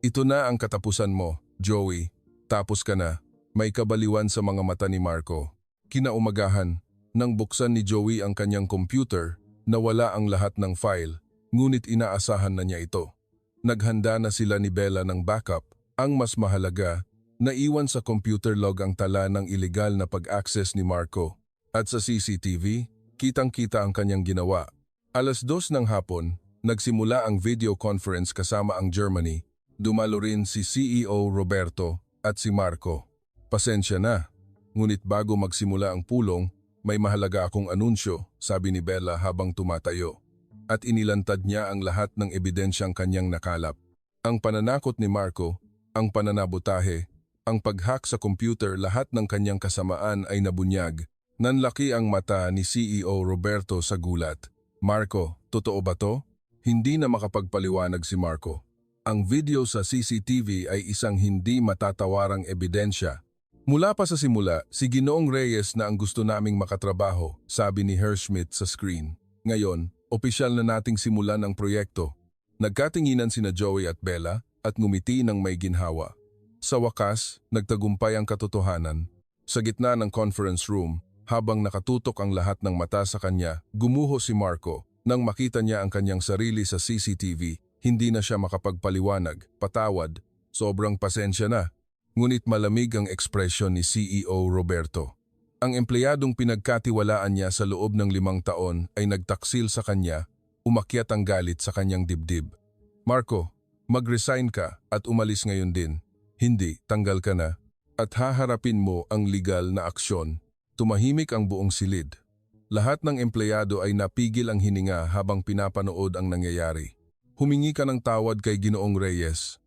Ito na ang katapusan mo, Joey. Tapos ka na. May kabaliwan sa mga mata ni Marco. Kinaumagahan, nang buksan ni Joey ang kanyang computer, nawala ang lahat ng file, ngunit inaasahan na niya ito. Naghanda na sila ni Bella ng backup. Ang mas mahalaga, naiwan sa computer log ang tala ng iligal na pag-access ni Marco. At sa CCTV, kitang-kita ang kanyang ginawa. 2:00 ng hapon, nagsimula ang video conference kasama ang Germany. Dumalo rin si CEO Roberto at si Marco. Pasensya na, ngunit bago magsimula ang pulong, may mahalaga akong anunsyo, sabi ni Bella habang tumatayo. At inilantad niya ang lahat ng ebidensyang kanyang nakalap. Ang pananakot ni Marco, ang pananabutahe, ang pag-hack sa computer, lahat ng kanyang kasamaan ay nabunyag. Nanlaki ang mata ni CEO Roberto sa gulat. Marco, totoo ba to? Hindi na makapagpaliwanag si Marco. Ang video sa CCTV ay isang hindi matatawarang ebidensya. Mula pa sa simula, si Ginoong Reyes na ang gusto naming makatrabaho, sabi ni Herschmidt sa screen. Ngayon, opisyal na nating simulan ang proyekto. Nagkatinginan sina Joey at Bella at ngumiti ng may ginhawa. Sa wakas, nagtagumpay ang katotohanan. Sa gitna ng conference room, habang nakatutok ang lahat ng mata sa kanya, gumuho si Marco. Nang makita niya ang kanyang sarili sa CCTV, hindi na siya makapagpaliwanag, patawad, sobrang pasensya na. Ngunit malamig ang ekspresyon ni CEO Roberto. Ang empleyadong pinagkatiwalaan niya sa loob ng 5 taon ay nagtaksil sa kanya, umakyat ang galit sa kanyang dibdib. Marco, mag-resign ka at umalis ngayon din. Hindi, tanggal ka na. At haharapin mo ang legal na aksyon. Tumahimik ang buong silid. Lahat ng empleyado ay napigil ang hininga habang pinapanood ang nangyayari. Humingi ka ng tawad kay Ginoong Reyes.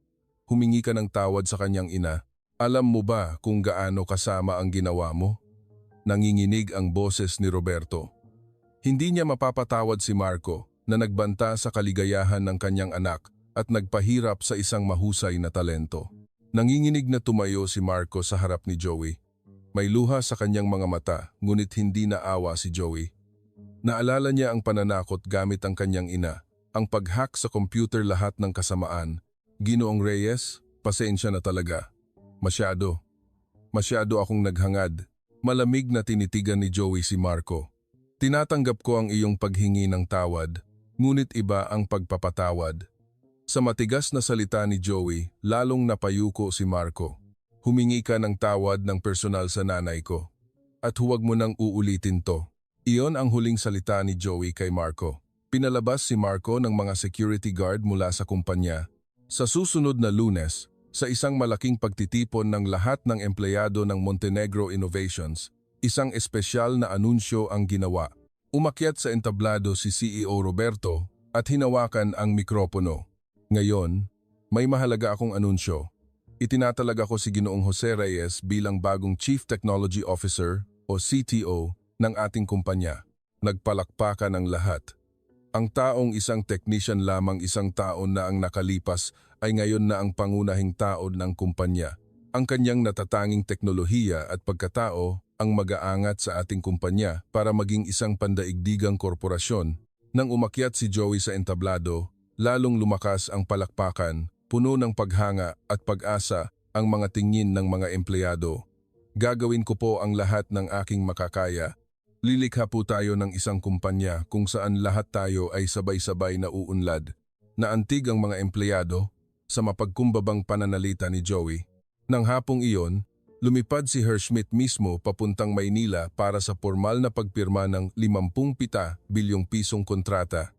Humingi ka ng tawad sa kanyang ina. Alam mo ba kung gaano kasama ang ginawa mo? Nanginginig ang boses ni Roberto. Hindi niya mapapatawad si Marco na nagbanta sa kaligayahan ng kanyang anak at nagpahirap sa isang mahusay na talento. Nanginginig na tumayo si Marco sa harap ni Joey. May luha sa kanyang mga mata, ngunit hindi naawa si Joey. Naalala niya ang pananakot gamit ang kanyang ina, ang pag-hack sa computer lahat ng kasamaan. Ginoong Reyes, pasensya na talaga. Masyado akong naghangad. Malamig na tinitigan ni Joey si Marco. Tinatanggap ko ang iyong paghingi ng tawad, ngunit iba ang pagpapatawad. Sa matigas na salita ni Joey, lalong napayuko si Marco. Humingi ka ng tawad ng personal sa nanay ko. At huwag mo nang uulitin to. Iyon ang huling salita ni Joey kay Marco. Pinalabas si Marco ng mga security guard mula sa kumpanya. Sa susunod na Lunes, sa isang malaking pagtitipon ng lahat ng empleyado ng Montenegro Innovations, isang espesyal na anunsyo ang ginawa. Umakyat sa entablado si CEO Roberto at hinawakan ang mikropono. Ngayon, may mahalaga akong anunsyo. Itinatalag ako si Ginoong Jose Reyes bilang bagong Chief Technology Officer o CTO ng ating kumpanya. Nagpalakpakan ang lahat. Ang taong isang technician lamang isang taon na ang nakalipas ay ngayon na ang pangunahing taon ng kumpanya. Ang kanyang natatanging teknolohiya at pagkatao ang mag-aangat sa ating kumpanya para maging isang pandaigdigang korporasyon. Nang umakyat si Joey sa entablado, lalong lumakas ang palakpakan, puno ng paghanga at pag-asa ang mga tingin ng mga empleyado. Gagawin ko po ang lahat ng aking makakaya. Lilikha po tayo ng isang kumpanya kung saan lahat tayo ay sabay-sabay na uunlad. Naantig ang mga empleyado sa mapagkumbabang pananalita ni Joey. Nang hapong iyon, lumipad si Herschmidt mismo papuntang Maynila para sa formal na pagpirma ng 57 bilyong pisong kontrata.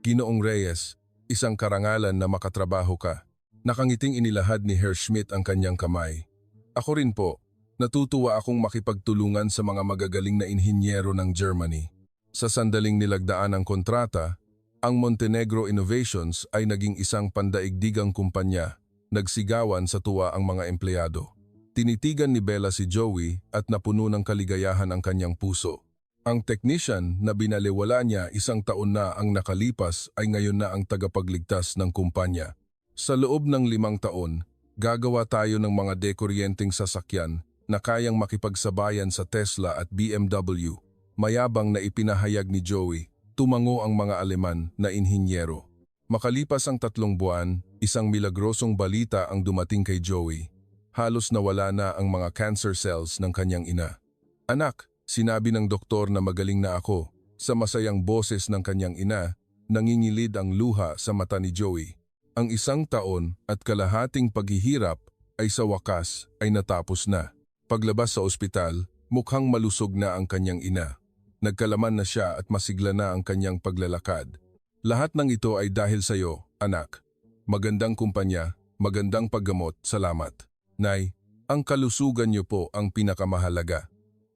Ginoong Reyes, isang karangalan na makatrabaho ka. Nakangiting inilahad ni Herschmidt ang kanyang kamay. Ako rin po, natutuwa akong makipagtulungan sa mga magagaling na inhinyero ng Germany. Sa sandaling nilagdaan ng kontrata, ang Montenegro Innovations ay naging isang pandaigdigang kumpanya. Nagsigawan sa tuwa ang mga empleyado. Tinitigan ni Bella si Joey at napuno ng kaligayahan ang kanyang puso. Ang technician na binaliwala niya 1 taon na ang nakalipas ay ngayon na ang tagapagligtas ng kumpanya. Sa loob ng 5 taon, gagawa tayo ng mga dekuryenteng sasakyan na kayang makipagsabayan sa Tesla at BMW. Mayabang na ipinahayag ni Joey, tumango ang mga Aleman na inhinyero. Makalipas ang 3 buwan, isang milagrosong balita ang dumating kay Joey. Halos nawala na ang mga cancer cells ng kanyang ina. Anak, sinabi ng doktor na magaling na ako. Sa masayang boses ng kanyang ina, nangingilid ang luha sa mata ni Joey. Ang 1 taon at kalahating paghihirap ay sa wakas ay natapos na. Paglabas sa ospital, mukhang malusog na ang kanyang ina. Nagkalaman na siya at masigla na ang kanyang paglalakad. Lahat ng ito ay dahil sa iyo, anak. Magandang kumpanya, magandang paggamot, salamat. Nay, ang kalusugan niyo po ang pinakamahalaga.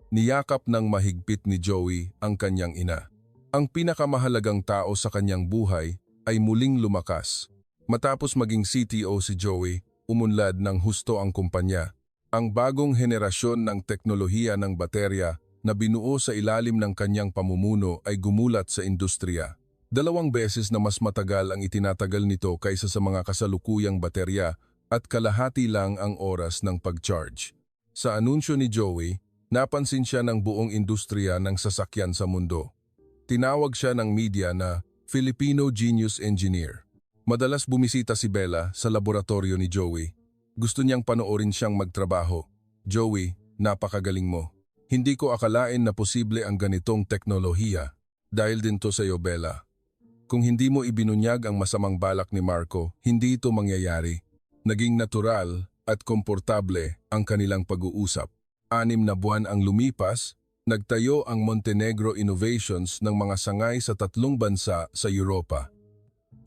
Niyakap ng mahigpit ni Joey ang kanyang ina. Ang pinakamahalagang tao sa kanyang buhay ay muling lumakas. Matapos maging CTO si Joey, umunlad ng husto ang kumpanya. Ang bagong henerasyon ng teknolohiya ng baterya na binuo sa ilalim ng kanyang pamumuno ay gumulat sa industriya. 2 beses na mas matagal ang itinatagal nito kaysa sa mga kasalukuyang baterya at kalahati lang ang oras ng pag-charge. Sa anunsyo ni Joey, napansin siya ng buong industriya ng sasakyan sa mundo. Tinawag siya ng media na Filipino Genius Engineer. Madalas bumisita si Bella sa laboratorio ni Joey. Gusto niyang panoorin siyang magtrabaho. Joey, napakagaling mo. Hindi ko akalain na posible ang ganitong teknolohiya. Dahil din to sa iyo, Bella. Kung hindi mo ibinunyag ang masamang balak ni Marco, hindi ito mangyayari. Naging natural at komportable ang kanilang pag-uusap. 6 na buwan ang lumipas, nagtayo ang Montenegro Innovations ng mga sangay sa 3 bansa sa Europa.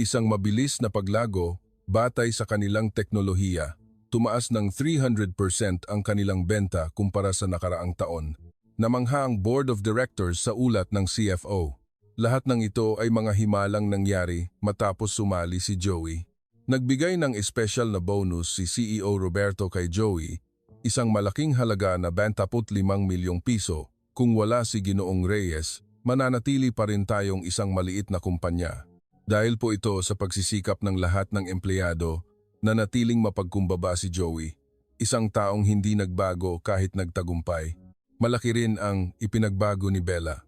Isang mabilis na paglago batay sa kanilang teknolohiya. Tumaas ng 300% ang kanilang benta kumpara sa nakaraang taon. Namangha ang Board of Directors sa ulat ng CFO. Lahat ng ito ay mga himalang nangyari matapos sumali si Joey. Nagbigay ng espesyal na bonus si CEO Roberto kay Joey, isang malaking halaga na 25 milyong piso. Kung wala si Ginoong Reyes, mananatili pa rin tayong isang maliit na kumpanya. Dahil po ito sa pagsisikap ng lahat ng empleyado, nanatiling mapagkumbaba si Joey. Isang taong hindi nagbago kahit nagtagumpay. Malaki rin ang ipinagbago ni Bella.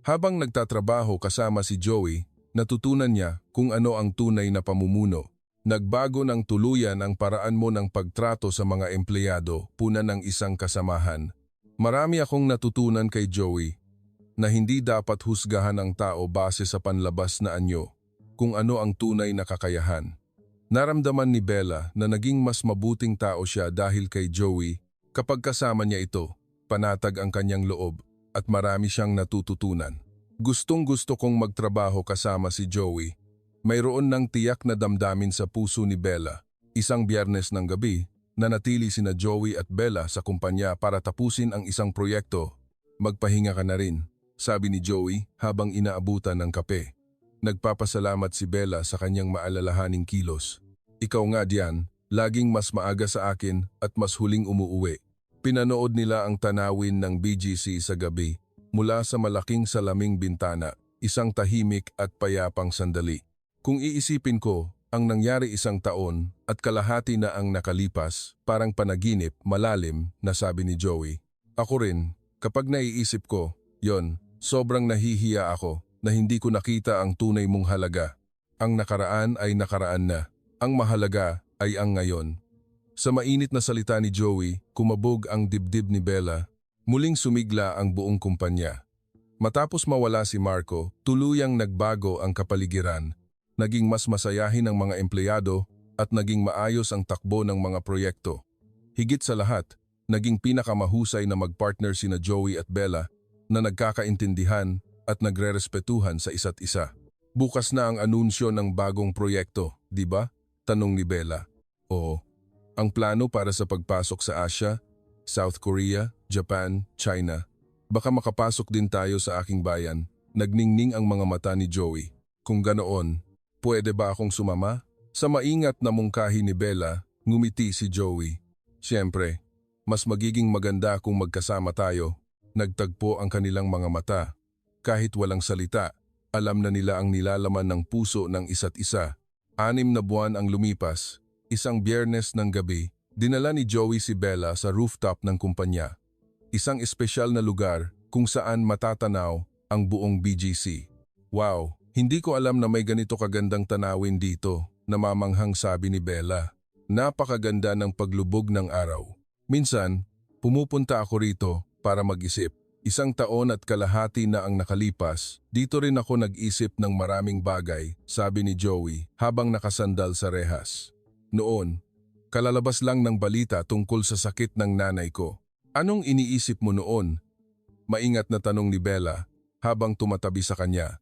Habang nagtatrabaho kasama si Joey, natutunan niya kung ano ang tunay na pamumuno. Nagbago ng tuluyan ang paraan mo ng pagtrato sa mga empleyado, puna ng isang kasamahan. Marami akong natutunan kay Joey na hindi dapat husgahan ang tao base sa panlabas na anyo, kung ano ang tunay na kakayahan. Naramdaman ni Bella na naging mas mabuting tao siya dahil kay Joey. Kapag kasama niya ito, panatag ang kanyang loob at marami siyang natututunan. Gustong-gusto kong magtrabaho kasama si Joey. Mayroon ng tiyak na damdamin sa puso ni Bella. Isang Biyernes ng gabi, nanatili sina Joey at Bella sa kumpanya para tapusin ang isang proyekto. Magpahinga ka na rin, sabi ni Joey habang inaabutan ng kape. Nagpapasalamat si Bella sa kanyang maalalahaning kilos. Ikaw nga diyan, laging mas maaga sa akin at mas huling umuuwi. Pinanood nila ang tanawin ng BGC sa gabi mula sa malaking salaming bintana, isang tahimik at payapang sandali. Kung iisipin ko, ang nangyari 1 taon at kalahati na ang nakalipas, parang panaginip, malalim, nasabi ni Joey. Ako rin, kapag naiisip ko, sobrang nahihiya ako na hindi ko nakita ang tunay mong halaga. Ang nakaraan ay nakaraan na. Ang mahalaga ay ang ngayon. Sa mainit na salita ni Joey, kumabog ang dibdib ni Bella. Muling sumigla ang buong kumpanya. Matapos mawala si Marco, tuluyang nagbago ang kapaligiran. Naging mas masayahin ang mga empleyado at naging maayos ang takbo ng mga proyekto. Higit sa lahat, naging pinakamahusay na magpartner sina Joey at Bella na nagkakaintindihan at nagrerespetuhan sa isa't isa. Bukas na ang anunsyo ng bagong proyekto, di ba? Tanong ni Bella. Oo. Ang plano para sa pagpasok sa Asia, South Korea, Japan, China. Baka makapasok din tayo sa aking bayan. Nagningning ang mga mata ni Joey. Kung ganoon, pwede ba akong sumama? Sa maingat na mungkahi ni Bella, ngumiti si Joey. Siyempre, mas magiging maganda kung magkasama tayo. Nagtagpo ang kanilang mga mata. Kahit walang salita, alam na nila ang nilalaman ng puso ng isa't isa. 6 na buwan ang lumipas. Isang Biyernes ng gabi, dinala ni Joey si Bella sa rooftop ng kumpanya. Isang espesyal na lugar kung saan matatanaw ang buong BGC. Wow, hindi ko alam na may ganito kagandang tanawin dito, namamanghang sabi ni Bella. Napakaganda ng paglubog ng araw. Minsan, pumupunta ako rito para mag-isip. 1 taon at kalahati na ang nakalipas, dito rin ako nag-isip ng maraming bagay, sabi ni Joey habang nakasandal sa rehas. Noon, kalalabas lang ng balita tungkol sa sakit ng nanay ko. Anong iniisip mo noon? Maingat na tanong ni Bella habang tumatabi sa kanya.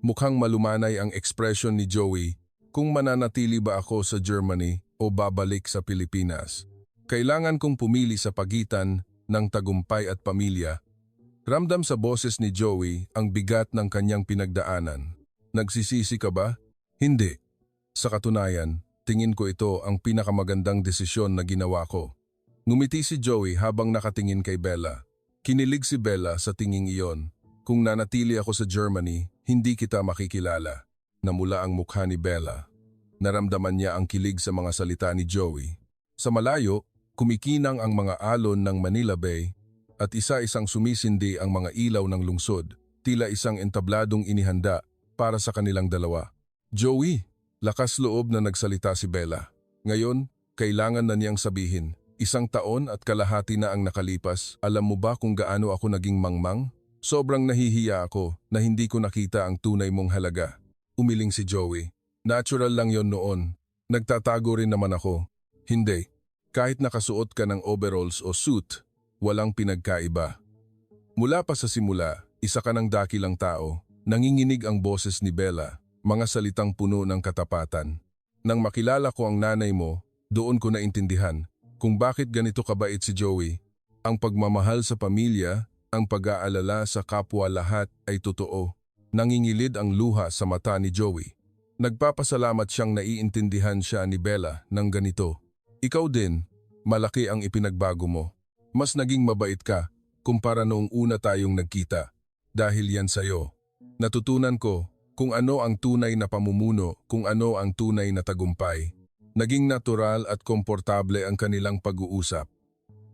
Mukhang malumanay ang ekspresyon ni Joey kung mananatili ba ako sa Germany o babalik sa Pilipinas. Kailangan kong pumili sa pagitan ng tagumpay at pamilya. Ramdam sa boses ni Joey ang bigat ng kanyang pinagdaanan. Nagsisisi ka ba? Hindi. Sa katunayan, tingin ko ito ang pinakamagandang desisyon na ginawa ko. Ngumiti si Joey habang nakatingin kay Bella. Kinilig si Bella sa tinging iyon. Kung nanatili ako sa Germany, hindi kita makikilala. Namula ang mukha ni Bella. Naramdaman niya ang kilig sa mga salita ni Joey. Sa malayo, kumikinang ang mga alon ng Manila Bay at isa-isang sumisindi ang mga ilaw ng lungsod, tila isang entabladong inihanda para sa kanilang dalawa. Joey, lakas loob na nagsalita si Bella. Ngayon, kailangan na niyang sabihin, 1 taon at kalahati na ang nakalipas, alam mo ba kung gaano ako naging mangmang? Sobrang nahihiya ako na hindi ko nakita ang tunay mong halaga. Umiling si Joey. Natural lang yon noon. Nagtatago rin naman ako. Hindi. Kahit nakasuot ka ng overalls o suit, walang pinagkaiba. Mula pa sa simula, isa ka ng dakilang tao. Nanginginig ang boses ni Bella, mga salitang puno ng katapatan. Nang makilala ko ang nanay mo, doon ko naintindihan kung bakit ganito kabait si Joey. Ang pagmamahal sa pamilya, ang pag-aalala sa kapwa lahat ay totoo. Nangingilid ang luha sa mata ni Joey. Nagpapasalamat siyang naiintindihan siya ni Bella ng ganito. Ikaw din, malaki ang ipinagbago mo. Mas naging mabait ka kumpara noong una tayong nagkita. Dahil yan sa'yo. Natutunan ko kung ano ang tunay na pamumuno, kung ano ang tunay na tagumpay. Naging natural at komportable ang kanilang pag-uusap.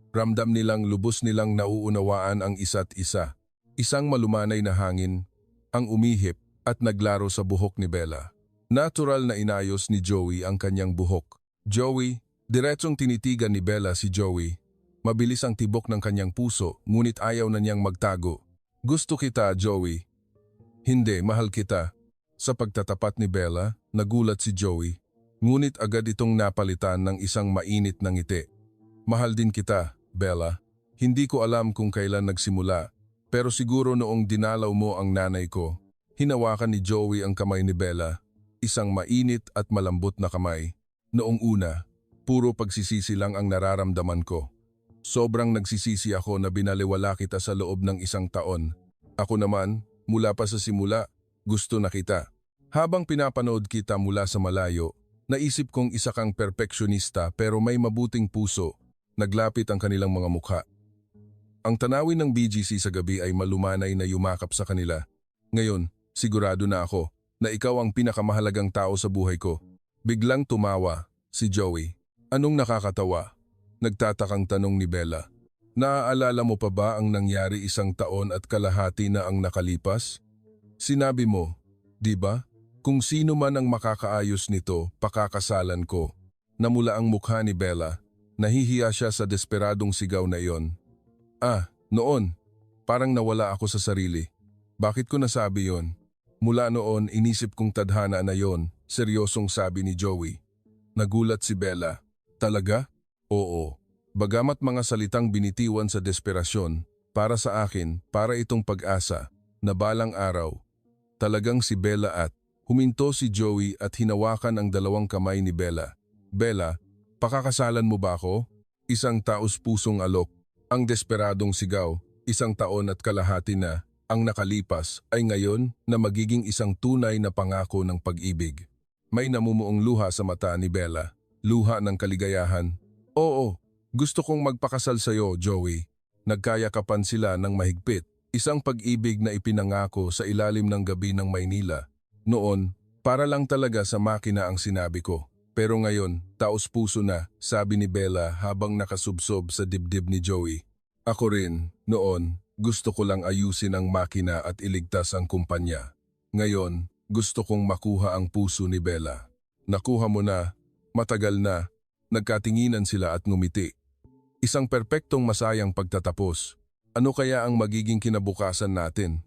Ramdam nilang lubos nilang nauunawaan ang isa't isa. Isang malumanay na hangin, ang umihip at naglaro sa buhok ni Bella. Natural na inayos ni Joey ang kanyang buhok. Joey, diretsong tinitigan ni Bella si Joey. Mabilis ang tibok ng kanyang puso, ngunit ayaw na niyang magtago. Gusto kita, Joey. Hindi, mahal kita. Sa pagtatapat ni Bella, nagulat si Joey. Ngunit agad itong napalitan ng isang mainit na ngiti. Mahal din kita, Bella. Hindi ko alam kung kailan nagsimula, pero siguro noong dinalaw mo ang nanay ko. Hinawakan ni Joey ang kamay ni Bella, isang mainit at malambot na kamay. Noong una, puro pagsisisi lang ang nararamdaman ko. Sobrang nagsisisi ako na binaliwala kita sa loob ng 1 taon. Ako naman, mula pa sa simula, gusto na kita. Habang pinapanood kita mula sa malayo, naisip kong isa kang perpeksyonista pero may mabuting puso. Naglapit ang kanilang mga mukha. Ang tanawin ng BGC sa gabi ay malumanay na yumakap sa kanila. Ngayon, sigurado na ako na ikaw ang pinakamahalagang tao sa buhay ko. Biglang tumawa si Joey. Anong nakakatawa? Nagtatakang tanong ni Bella. Naaalala mo pa ba ang nangyari 1 taon at kalahati na ang nakalipas? Sinabi mo, di ba? Kung sino man ang makakaayos nito, pakakasalan ko. Namula ang mukha ni Bella. Nahihiya siya sa desperadong sigaw na iyon. Noon, parang nawala ako sa sarili. Bakit ko nasabi yon? Mula noon, inisip kong tadhana na yon, seryosong sabi ni Joey. Nagulat si Bella. Talaga? Oo. Bagamat mga salitang binitiwan sa desperasyon, para sa akin, para itong pag-asa, na balang araw. Talagang si Bella at huminto si Joey at hinawakan ang 2 kamay ni Bella. Bella, pakakasalan mo ba ako? Isang taos-pusong alok, ang desperadong sigaw, 1 taon at kalahati na, ang nakalipas ay ngayon na magiging isang tunay na pangako ng pag-ibig. May namumuong luha sa mata ni Bella, luha ng kaligayahan. Oo, gusto kong magpakasal sa'yo, Joey. Nagkayakapan sila ng mahigpit, isang pag-ibig na ipinangako sa ilalim ng gabi ng Maynila. Noon, para lang talaga sa makina ang sinabi ko. Pero ngayon, taos-puso na, sabi ni Bella habang nakasubsob sa dibdib ni Joey. Ako rin, noon, gusto ko lang ayusin ang makina at iligtas ang kumpanya. Ngayon, gusto kong makuha ang puso ni Bella. Nakuha mo na, matagal na, nagkatinginan sila at ngumiti. Isang perpektong masayang pagtatapos. Ano kaya ang magiging kinabukasan natin?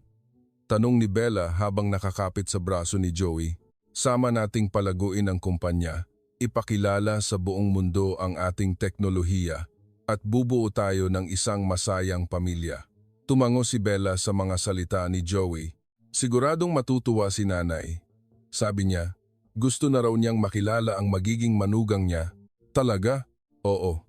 Tanong ni Bella habang nakakapit sa braso ni Joey. Sama nating palaguin ang kumpanya. Ipakilala sa buong mundo ang ating teknolohiya at bubuo tayo ng isang masayang pamilya. Tumango si Bella sa mga salita ni Joey. Siguradong matutuwa si nanay. Sabi niya, gusto na raw niyang makilala ang magiging manugang niya. Talaga? Oo.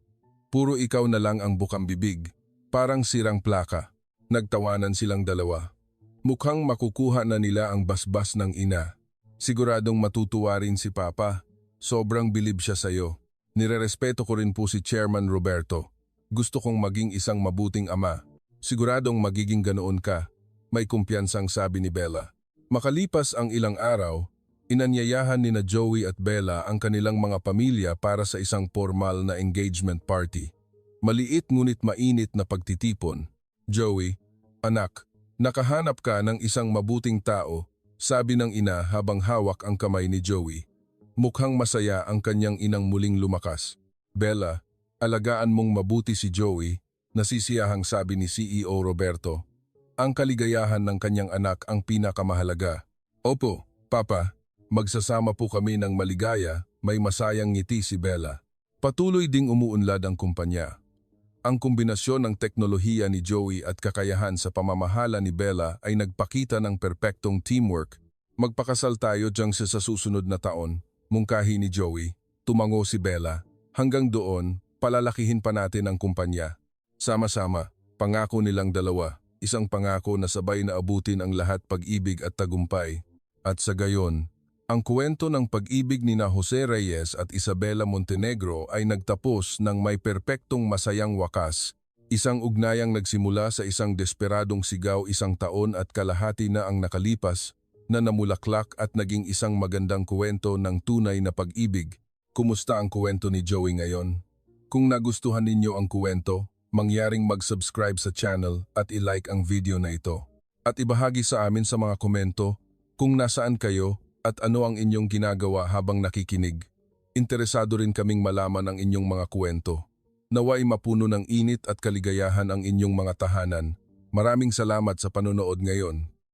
Puro ikaw na lang ang bukang bibig. Parang sirang plaka. Nagtawanan silang dalawa. Mukhang makukuha na nila ang basbas ng ina. Siguradong matutuwa rin si Papa. Sobrang bilib siya sa'yo. Nirerespeto ko rin po si Chairman Roberto. Gusto kong maging isang mabuting ama. Siguradong magiging ganoon ka, may kumpiyansang sabi ni Bella. Makalipas ang ilang araw, inanyayahan ni na Joey at Bella ang kanilang mga pamilya para sa isang formal na engagement party. Maliit ngunit mainit na pagtitipon. Joey, anak, nakahanap ka ng isang mabuting tao, sabi ng ina habang hawak ang kamay ni Joey. Mukhang masaya ang kanyang inang muling lumakas. Bella, alagaan mong mabuti si Joey, nasisiyahang sabi ni CEO Roberto. Ang kaligayahan ng kanyang anak ang pinakamahalaga. Opo, Papa, magsasama po kami ng maligaya, may masayang ngiti si Bella. Patuloy ding umuunlad ang kumpanya. Ang kombinasyon ng teknolohiya ni Joey at kakayahan sa pamamahala ni Bella ay nagpakita ng perpektong teamwork. Magpakasal tayo diyang sa susunod na taon, mungkahi ni Joey. Tumango si Bella. Hanggang doon, palalakihin pa natin ang kumpanya. Sama-sama, pangako nilang dalawa. Isang pangako na sabay na abutin ang lahat pag-ibig at tagumpay. At sa gayon, ang kwento ng pag-ibig ni na Jose Reyes at Isabela Montenegro ay nagtapos ng may perpektong masayang wakas. Isang ugnayang nagsimula sa isang desperadong sigaw 1 taon at kalahati na ang nakalipas, na namulaklak at naging isang magandang kwento ng tunay na pag-ibig. Kumusta ang kwento ni Joey ngayon? Kung nagustuhan ninyo ang kwento, mangyaring mag-subscribe sa channel at i-like ang video na ito. At ibahagi sa amin sa mga komento kung nasaan kayo at ano ang inyong ginagawa habang nakikinig. Interesado rin kaming malaman ang inyong mga kwento. Naway mapuno ng init at kaligayahan ang inyong mga tahanan. Maraming salamat sa panonood ngayon.